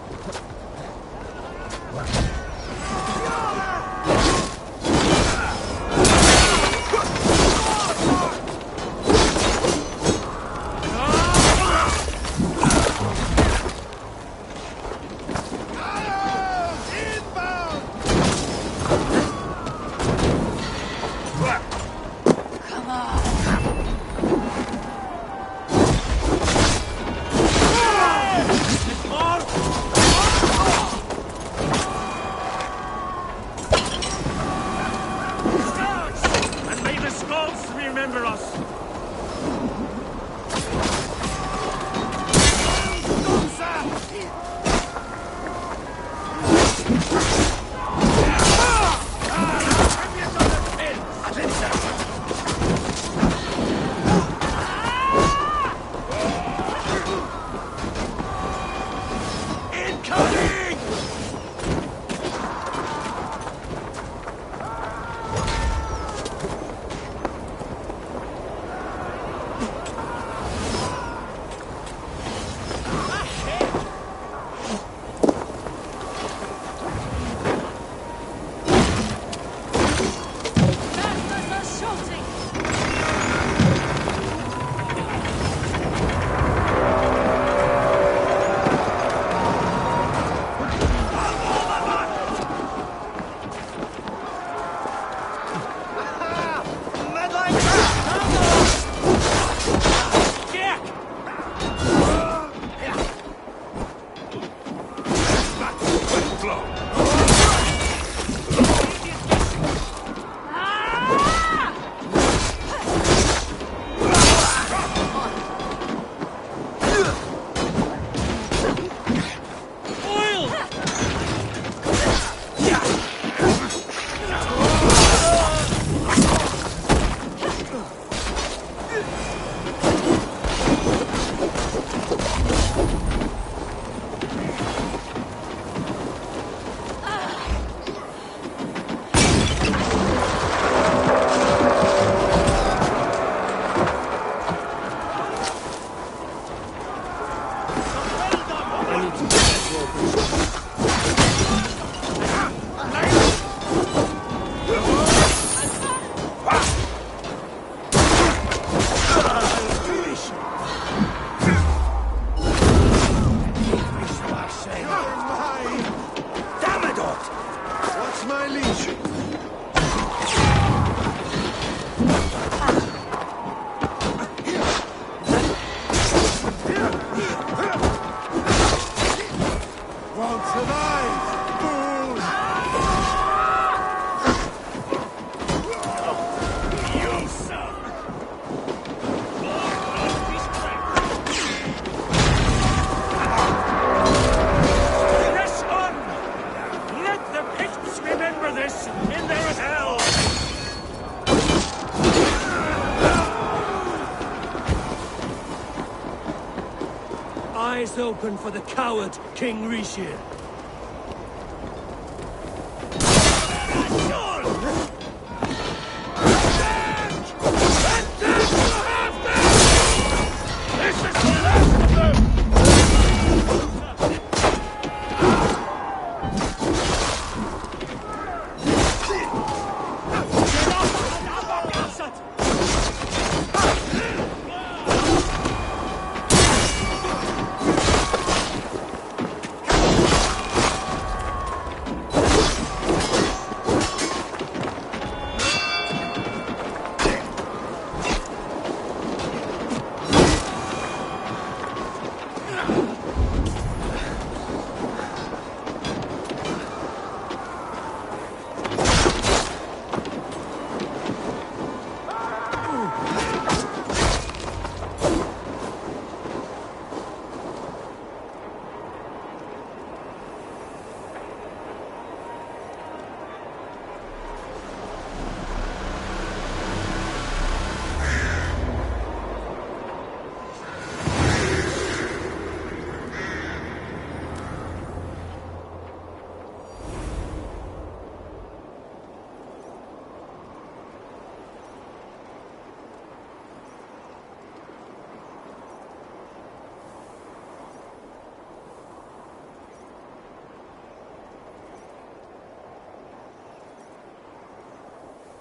Speaker 2: Eyes open for the coward, King Rishir.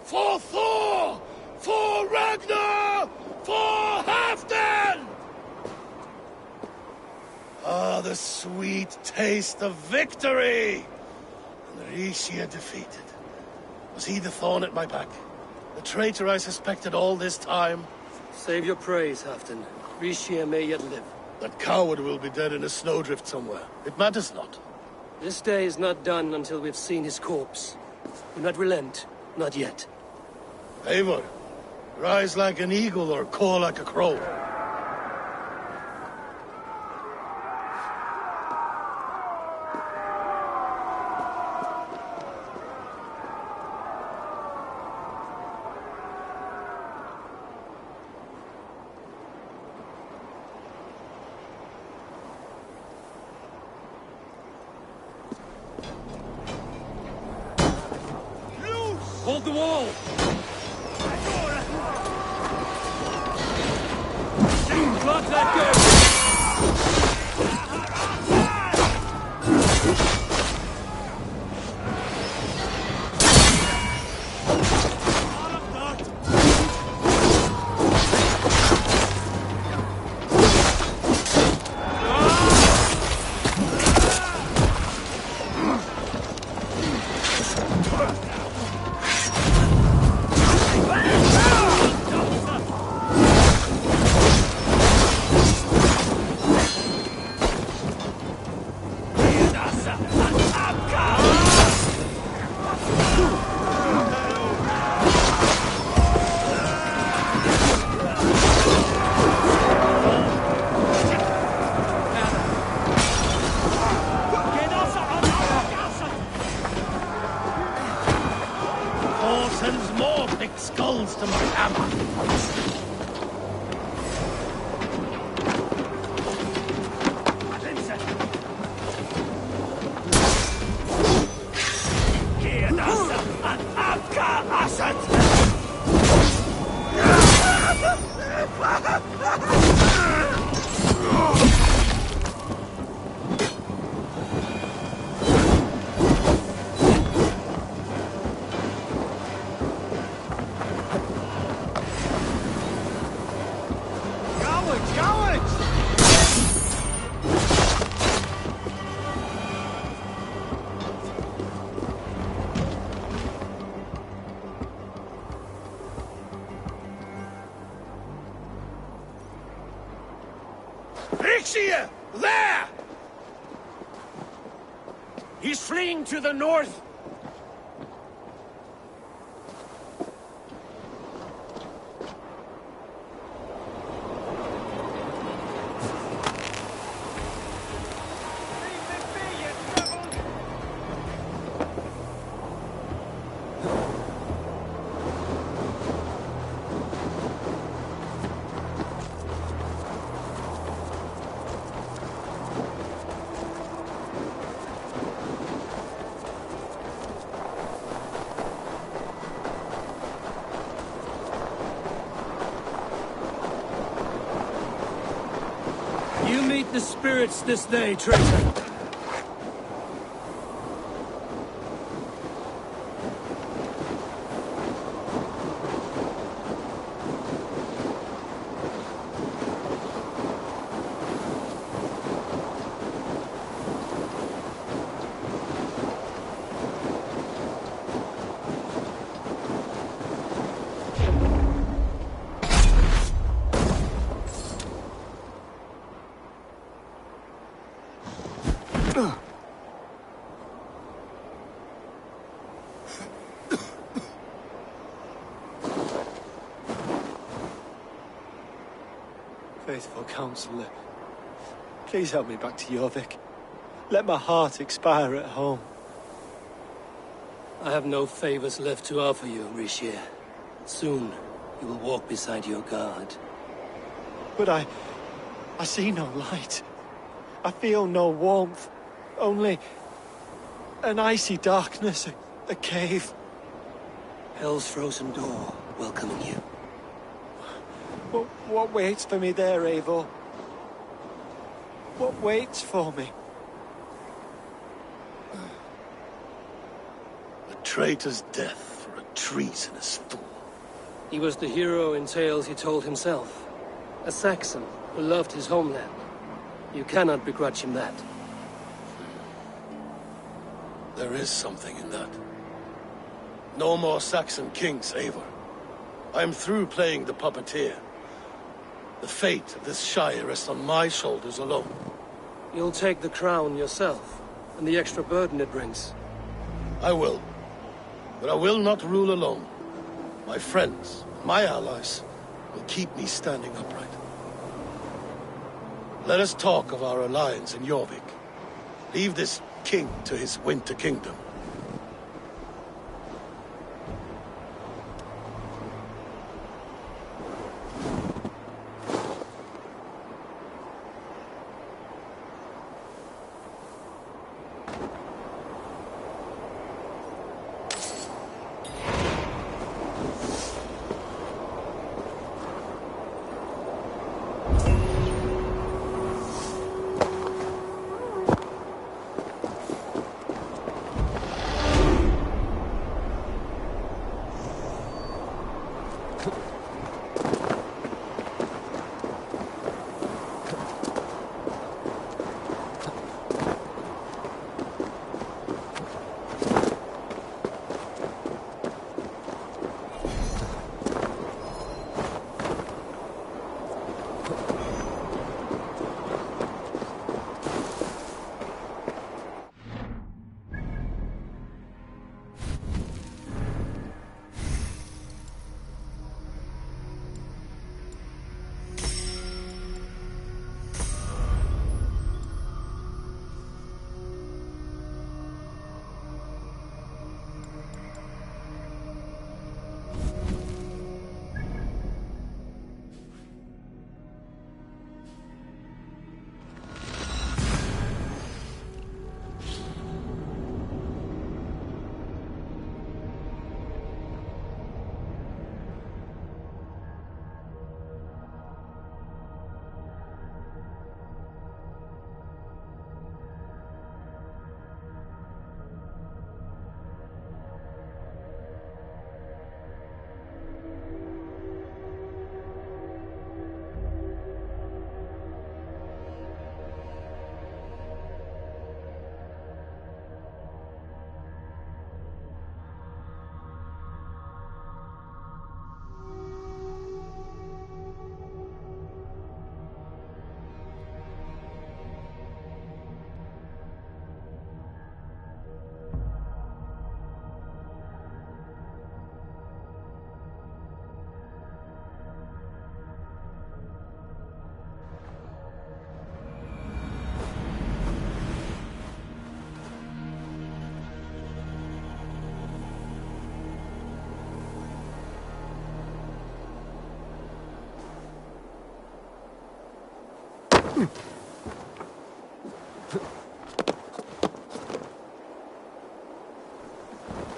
Speaker 7: For Thor! For Ragnar! For Halfdan! Ah, the sweet taste of victory! And Rishia defeated. Was he the thorn at my back? The traitor I suspected all this time?
Speaker 2: Save your praise, Halfdan. Rishia may yet live.
Speaker 7: That coward will be dead in a snowdrift somewhere. It matters not.
Speaker 2: This day is not done until we've seen his corpse. Do not relent. Not yet.
Speaker 7: Eivor, rise like an eagle or caw like a crow.
Speaker 2: Hold the wall! Drop that gate!
Speaker 7: Skulls to my hammer. Ixia! There!
Speaker 2: He's fleeing to the north! You meet the spirits this day, traitor.
Speaker 15: Faithful counselor, please help me back to Jorvik. Let my heart expire at home.
Speaker 2: I have no favors left to offer you, Rishir. Soon, you will walk beside your guard.
Speaker 15: But I see no light. I feel no warmth. Only an icy darkness, a cave.
Speaker 2: Hell's frozen door welcoming you.
Speaker 15: What waits for me there, Eivor? What waits for me?
Speaker 7: A traitor's death for a treasonous fool.
Speaker 2: He was the hero in tales he told himself. A Saxon who loved his homeland. You cannot begrudge him that.
Speaker 7: There is something in that. No more Saxon kings, Eivor. I am through playing the puppeteer. The fate of this Shire rests on my shoulders alone.
Speaker 2: You'll take the crown yourself, and the extra burden it brings.
Speaker 7: I will. But I will not rule alone. My friends, my allies, will keep me standing upright. Let us talk of our alliance in Jorvik. Leave this king to his winter kingdom.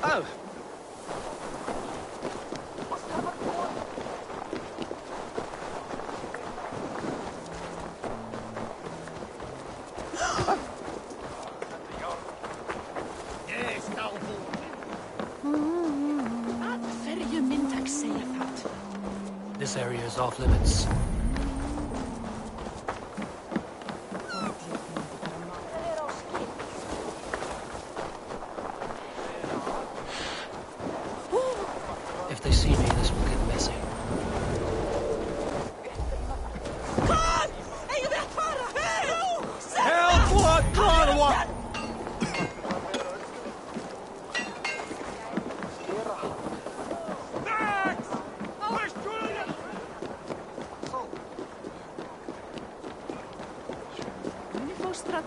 Speaker 2: Oh! This area is off limits. If they see me, this will get messy.
Speaker 9: Help! What? God, what?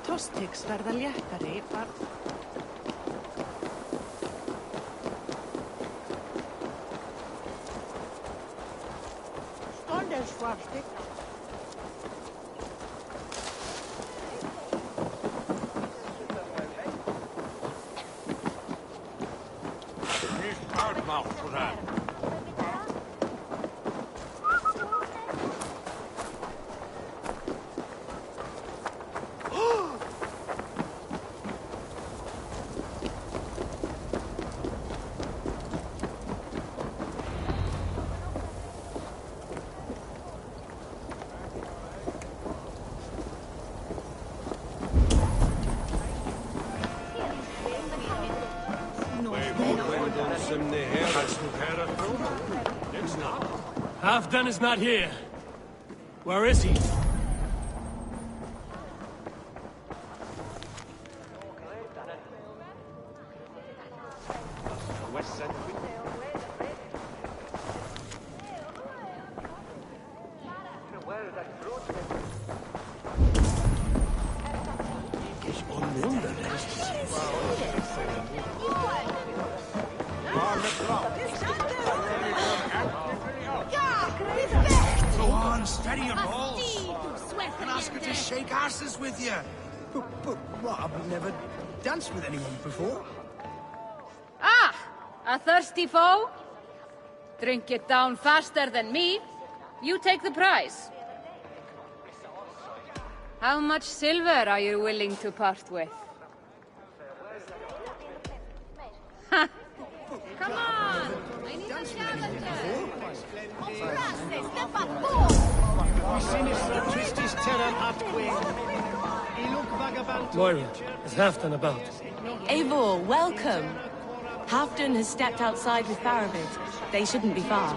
Speaker 16: Tostics verða léttari var... Stånden svarstik.
Speaker 2: Halfdan is not here. Where is he?
Speaker 17: Go on, steady your balls. And ask her to shake asses with you. But what? I've never danced with anyone before.
Speaker 18: Ah! A thirsty foe? Drink it down faster than me. You take the prize. How much silver are you willing to part with? Ha! Come on! I need a challenger!
Speaker 2: Moira, is Halfdan about?
Speaker 19: Eivor, welcome. Halfdan has stepped outside with Faravid. They shouldn't be far.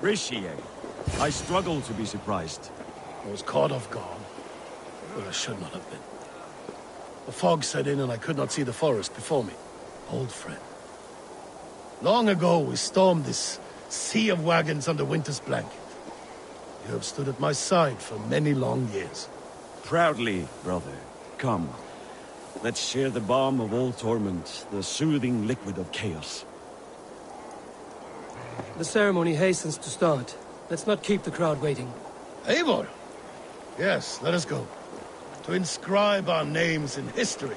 Speaker 11: Rishi, I struggle to be surprised.
Speaker 7: I was caught off guard, but I should not have been. The fog set in and I could not see the forest before me. Old friend. Long ago we stormed this sea of wagons under winter's blanket. You have stood at my side for many long years.
Speaker 11: Proudly, brother. Come. Let's share the balm of all torment, the soothing liquid of chaos.
Speaker 2: The ceremony hastens to start. Let's not keep the crowd waiting.
Speaker 7: Eivor! Yes, let us go. To inscribe our names in history.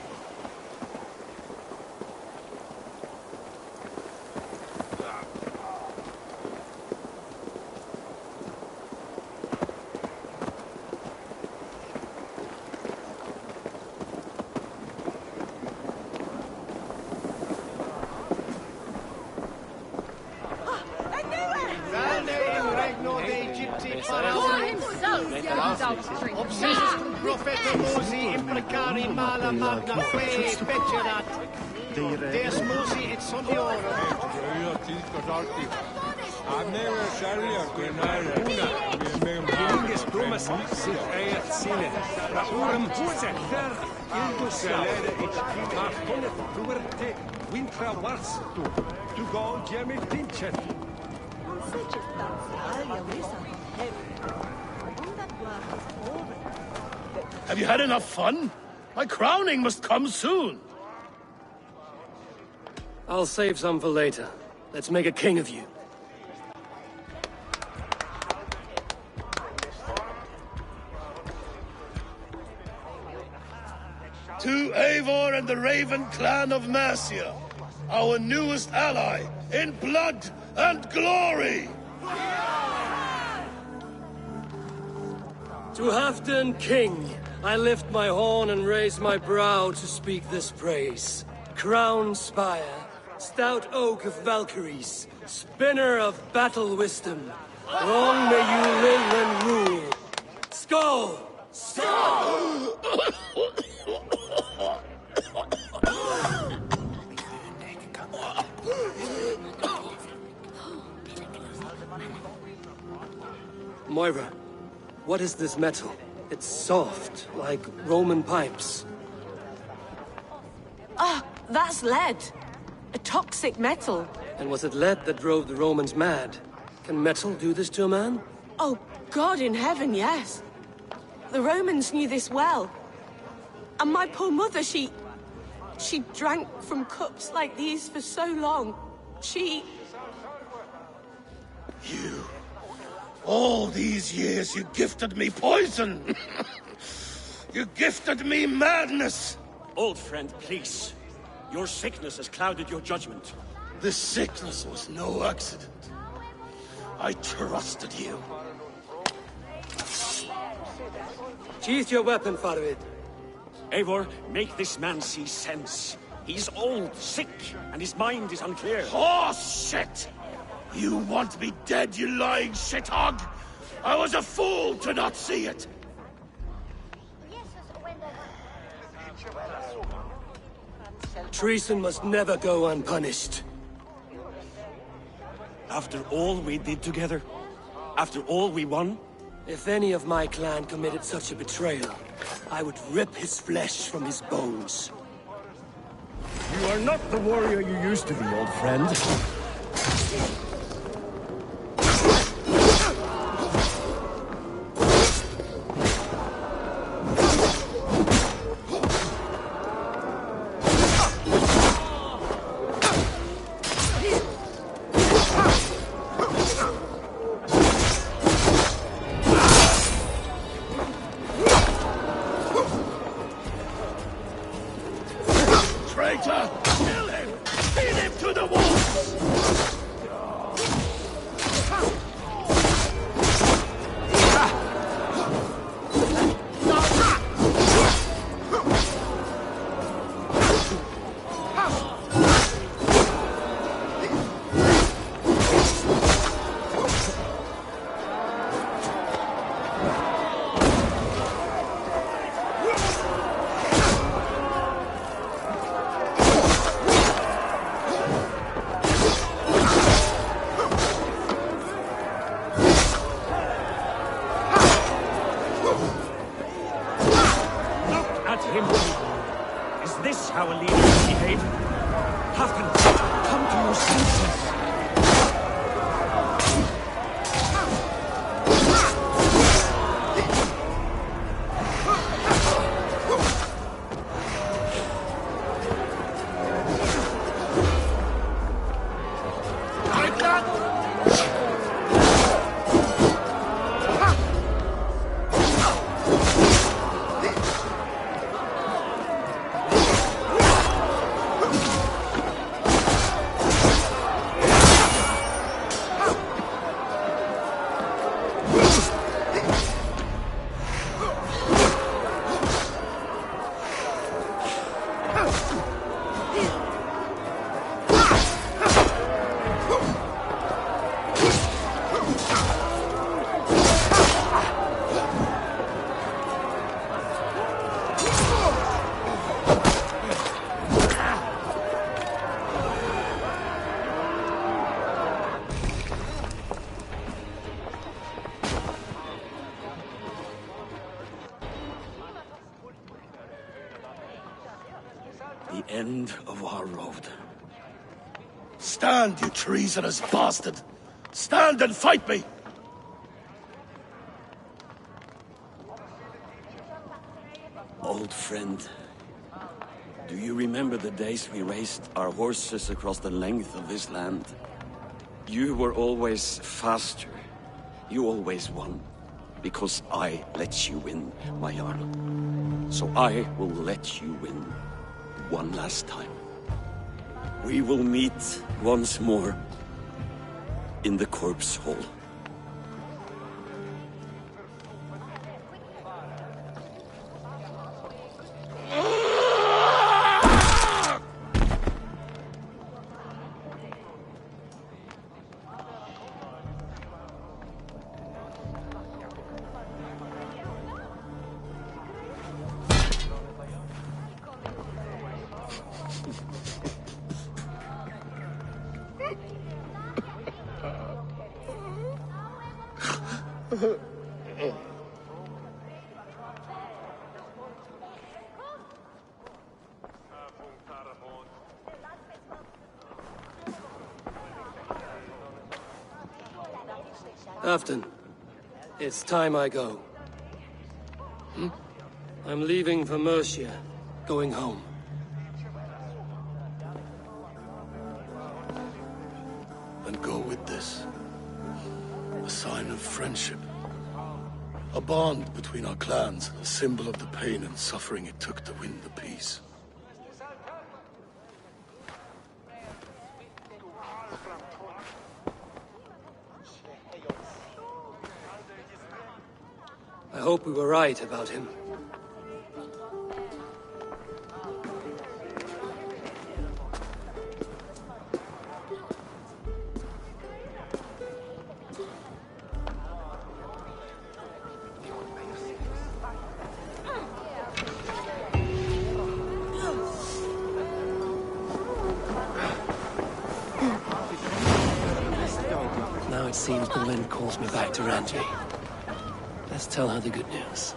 Speaker 7: Have you had enough fun? My crowning must come soon.
Speaker 2: I'll save some for later. Let's make a king of you.
Speaker 7: To Eivor and the Raven clan of Mercia, our newest ally in blood and glory!
Speaker 2: To Halfdan, king, I lift my horn and raise my brow to speak this praise. Crown spire, stout oak of Valkyries, spinner of battle wisdom, long may you live and rule. Skull! Skull! Moira, what is this metal? It's soft, like Roman pipes.
Speaker 19: Ah, that's lead. A toxic metal.
Speaker 2: And was it lead that drove the Romans mad? Can metal do this to a man?
Speaker 19: Oh, God in heaven, yes. The Romans knew this well. And my poor mother, she drank from cups like these for so long. She...
Speaker 7: You... All these years you gifted me poison! You gifted me madness!
Speaker 11: Old friend, please. Your sickness has clouded your judgment.
Speaker 7: This sickness was no accident. I trusted you.
Speaker 2: Sheath your weapon, Faravid.
Speaker 11: Eivor, make this man see sense. He's old, sick, and his mind is unclear.
Speaker 7: Oh, shit! You want me dead, you lying shithog? I was a fool to not see it!
Speaker 2: Treason must never go unpunished.
Speaker 11: After all we did together? After all we won?
Speaker 2: If any of my clan committed such a betrayal, I would rip his flesh from his bones.
Speaker 11: You are not the warrior you used to be, old friend.
Speaker 7: The end of our road. Stand, you treasonous bastard! Stand and fight me!
Speaker 11: Old friend, do you remember the days we raced our horses across the length of this land? You were always faster. You always won. Because I let you win, my Jarl. So I will let you win. One last time. We will meet once more in the corpse hall.
Speaker 2: Afton, it's time I go. I'm leaving for Mercia, going home.
Speaker 7: Then go with this. A sign of friendship. A bond between our clans, a symbol of the pain and suffering it took to win the peace.
Speaker 2: I hope we were right about him. seems the wind calls me back to Ranji. Let's tell her the good news.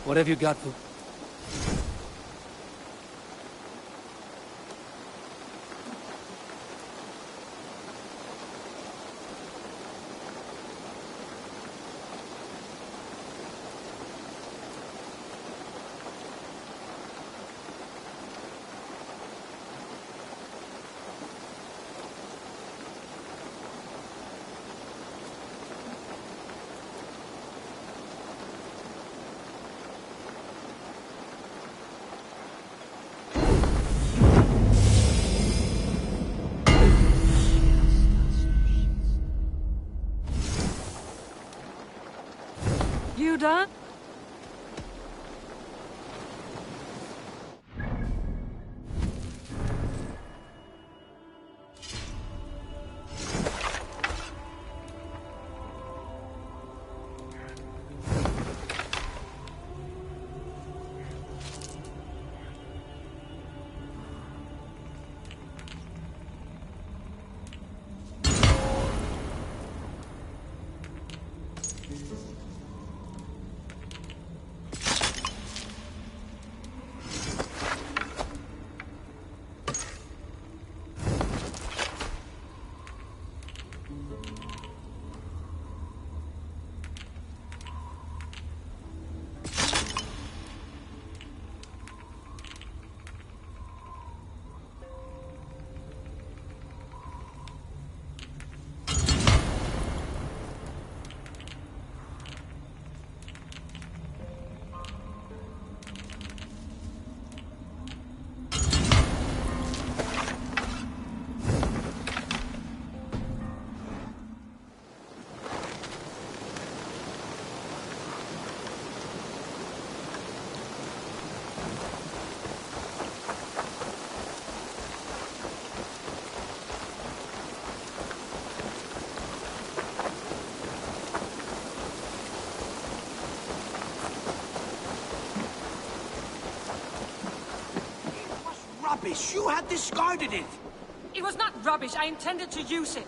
Speaker 2: What have you got for...
Speaker 5: You done?
Speaker 17: Rubbish! You had discarded it!
Speaker 5: It was not rubbish. I intended to use it.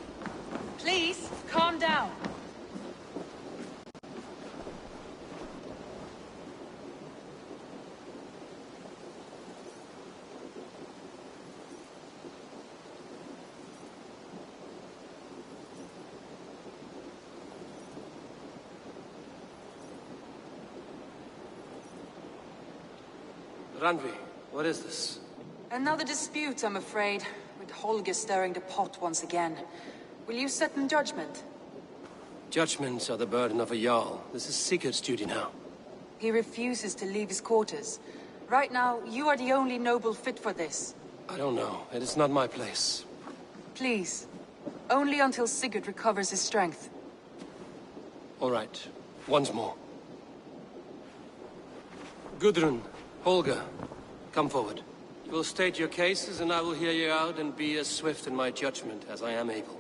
Speaker 5: Please, calm down.
Speaker 2: Randvi, what is this?
Speaker 20: Another dispute, I'm afraid, with Holger stirring the pot once again. Will you set in judgment?
Speaker 2: Judgments are the burden of a Jarl. This is Sigurd's duty now.
Speaker 20: He refuses to leave his quarters. Right now, you are the only noble fit for this.
Speaker 2: I don't know. It is not my place.
Speaker 20: Please. Only until Sigurd recovers his strength.
Speaker 2: All right. Once more. Gudrun, Holger, come forward. You will state your cases, and I will hear you out and be as swift in my judgment as I am able.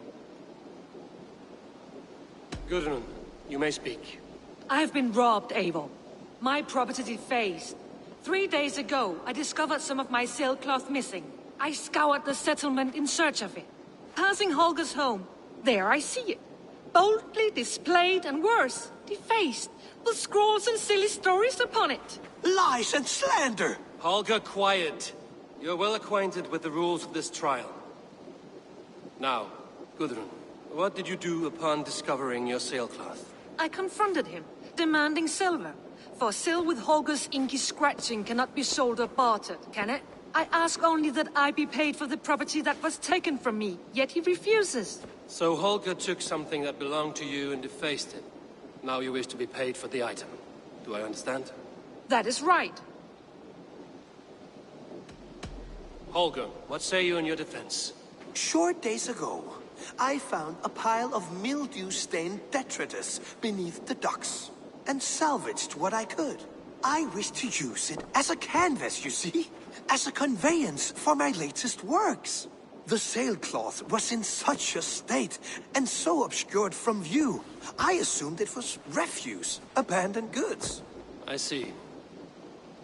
Speaker 2: Gudrun, you may speak.
Speaker 3: I've been robbed, Eivor. My property defaced. 3 days ago, I discovered some of my sailcloth missing. I scoured the settlement in search of it. Passing Holger's home, there I see it. Boldly displayed and worse, defaced, with scrawls and silly stories upon it.
Speaker 8: Lies and slander!
Speaker 2: Holger, quiet. You're well acquainted with the rules of this trial. Now, Gudrun, what did you do upon discovering your sailcloth?
Speaker 3: I confronted him, demanding silver. For sil with Holger's inky scratching cannot be sold or bartered, can it? I ask only that I be paid for the property that was taken from me, yet he refuses.
Speaker 2: So Holger took something that belonged to you and defaced it. Now you wish to be paid for the item. Do I understand?
Speaker 3: That is right.
Speaker 2: Holger, what say you in your defense?
Speaker 8: Short days ago, I found a pile of mildew-stained detritus beneath the docks, and salvaged what I could. I wish to use it as a canvas, you see? As a conveyance for my latest works. The sailcloth was in such a state, and so obscured from view, I assumed it was refuse, abandoned goods.
Speaker 2: I see.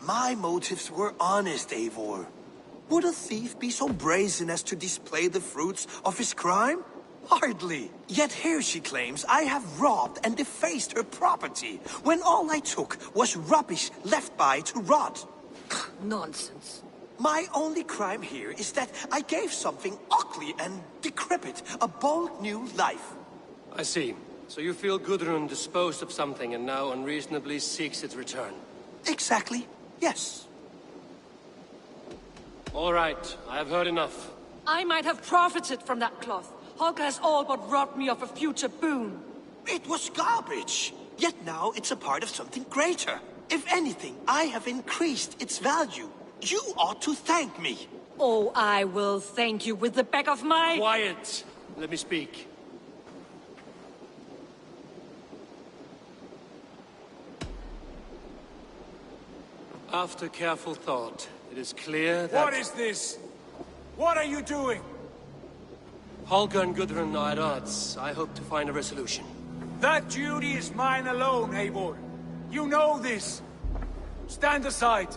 Speaker 8: My motives were honest, Eivor. Would a thief be so brazen as to display the fruits of his crime? Hardly. Yet here she claims I have robbed and defaced her property, when all I took was rubbish left by to rot.
Speaker 3: Nonsense.
Speaker 8: My only crime here is that I gave something ugly and decrepit a bold new life.
Speaker 2: I see. So you feel Gudrun disposed of something and now unreasonably seeks its return?
Speaker 8: Exactly, yes.
Speaker 2: All right, I have heard enough.
Speaker 3: I might have profited from that cloth. Holger has all but robbed me of a future boon.
Speaker 8: It was garbage. Yet now it's a part of something greater. If anything, I have increased its value. You ought to thank me.
Speaker 3: Oh, I will thank you with the back of my...
Speaker 2: Quiet! Let me speak. After careful thought, it is clear that...
Speaker 14: What is this? What are you doing?
Speaker 2: Holger and Gudrun are at odds. I hope to find a resolution.
Speaker 14: That duty is mine alone, Eivor. You know this. Stand aside.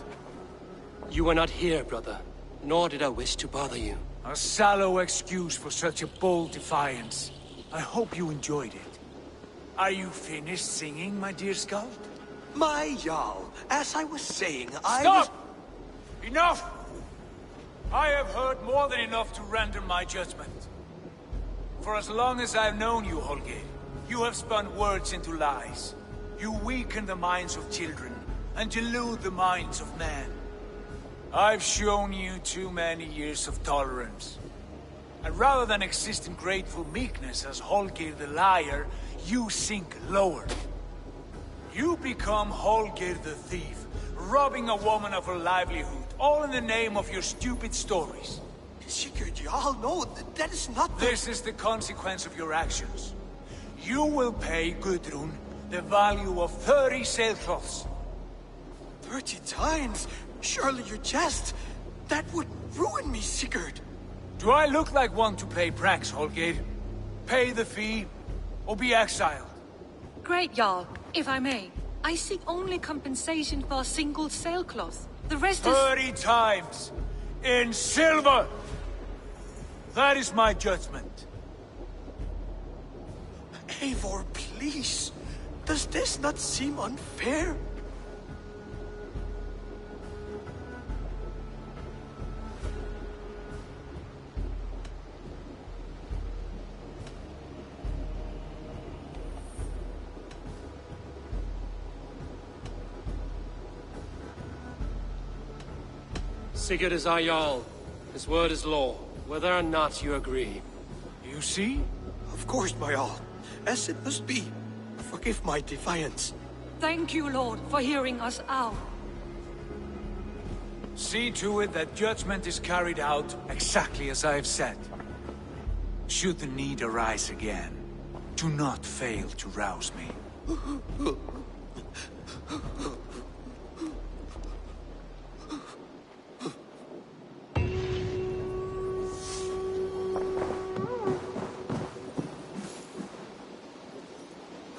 Speaker 2: You were not here, brother. Nor did I wish to bother you.
Speaker 14: A sallow excuse for such a bold defiance. I hope you enjoyed it. Are you finished singing, my dear Skald?
Speaker 8: My Jarl, as I was saying,
Speaker 14: Stop! Enough! I have heard more than enough to render my judgment. For as long as I've known you, Holger, you have spun words into lies. You weaken the minds of children, and delude the minds of men. I've shown you too many years of tolerance. And rather than exist in grateful meekness as Holger the liar, you sink lower. You become Holger the thief, robbing a woman of her livelihood, all in the name of your stupid stories.
Speaker 8: Sigurd, Jarl, no, that is not the...
Speaker 14: This is the consequence of your actions. You will pay Gudrun the value of 30 sailcloths.
Speaker 8: 30 times? Surely you jest. That would ruin me, Sigurd.
Speaker 14: Do I look like one to play pranks, Holger? Pay the fee, or be exiled.
Speaker 3: Great, Jarl, if I may. I seek only compensation for a single sailcloth. The rest is...
Speaker 14: 30 times! In silver! That is my judgment.
Speaker 8: Eivor, please. Does this not seem unfair?
Speaker 2: Sigurd is our Jarl. His word is law, whether or not you agree.
Speaker 17: You see?
Speaker 21: Of course, my all. As it must be. Forgive my defiance.
Speaker 5: Thank you, Lord, for hearing us out.
Speaker 14: See to it that judgment is carried out exactly as I have said. Should the need arise again, do not fail to rouse me.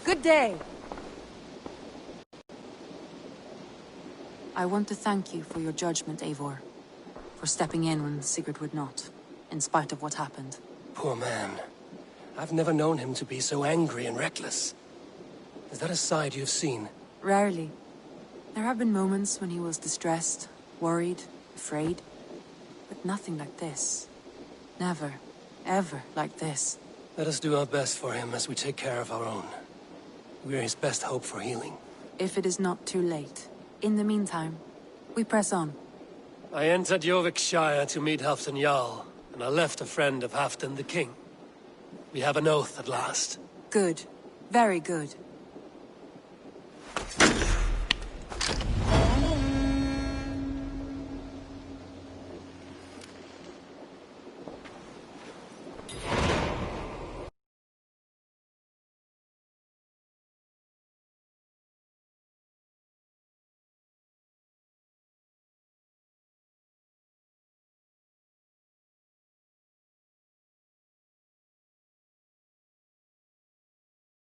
Speaker 20: Good day. I want to thank you for your judgment, Eivor. For stepping in when Sigurd would not, in spite of what happened.
Speaker 2: Poor man. I've never known him to be so angry and reckless. Is that a side you've seen?
Speaker 20: Rarely. There have been moments when he was distressed, worried, afraid. But nothing like this. Never, ever like this.
Speaker 2: Let us do our best for him as we take care of our own. We're his best hope for healing.
Speaker 20: If it is not too late. In the meantime, we press on.
Speaker 2: I entered Jorvikshire to meet Halfdan Jarl, and I left a friend of Halfdan the King. We have an oath at last.
Speaker 20: Good. Very good.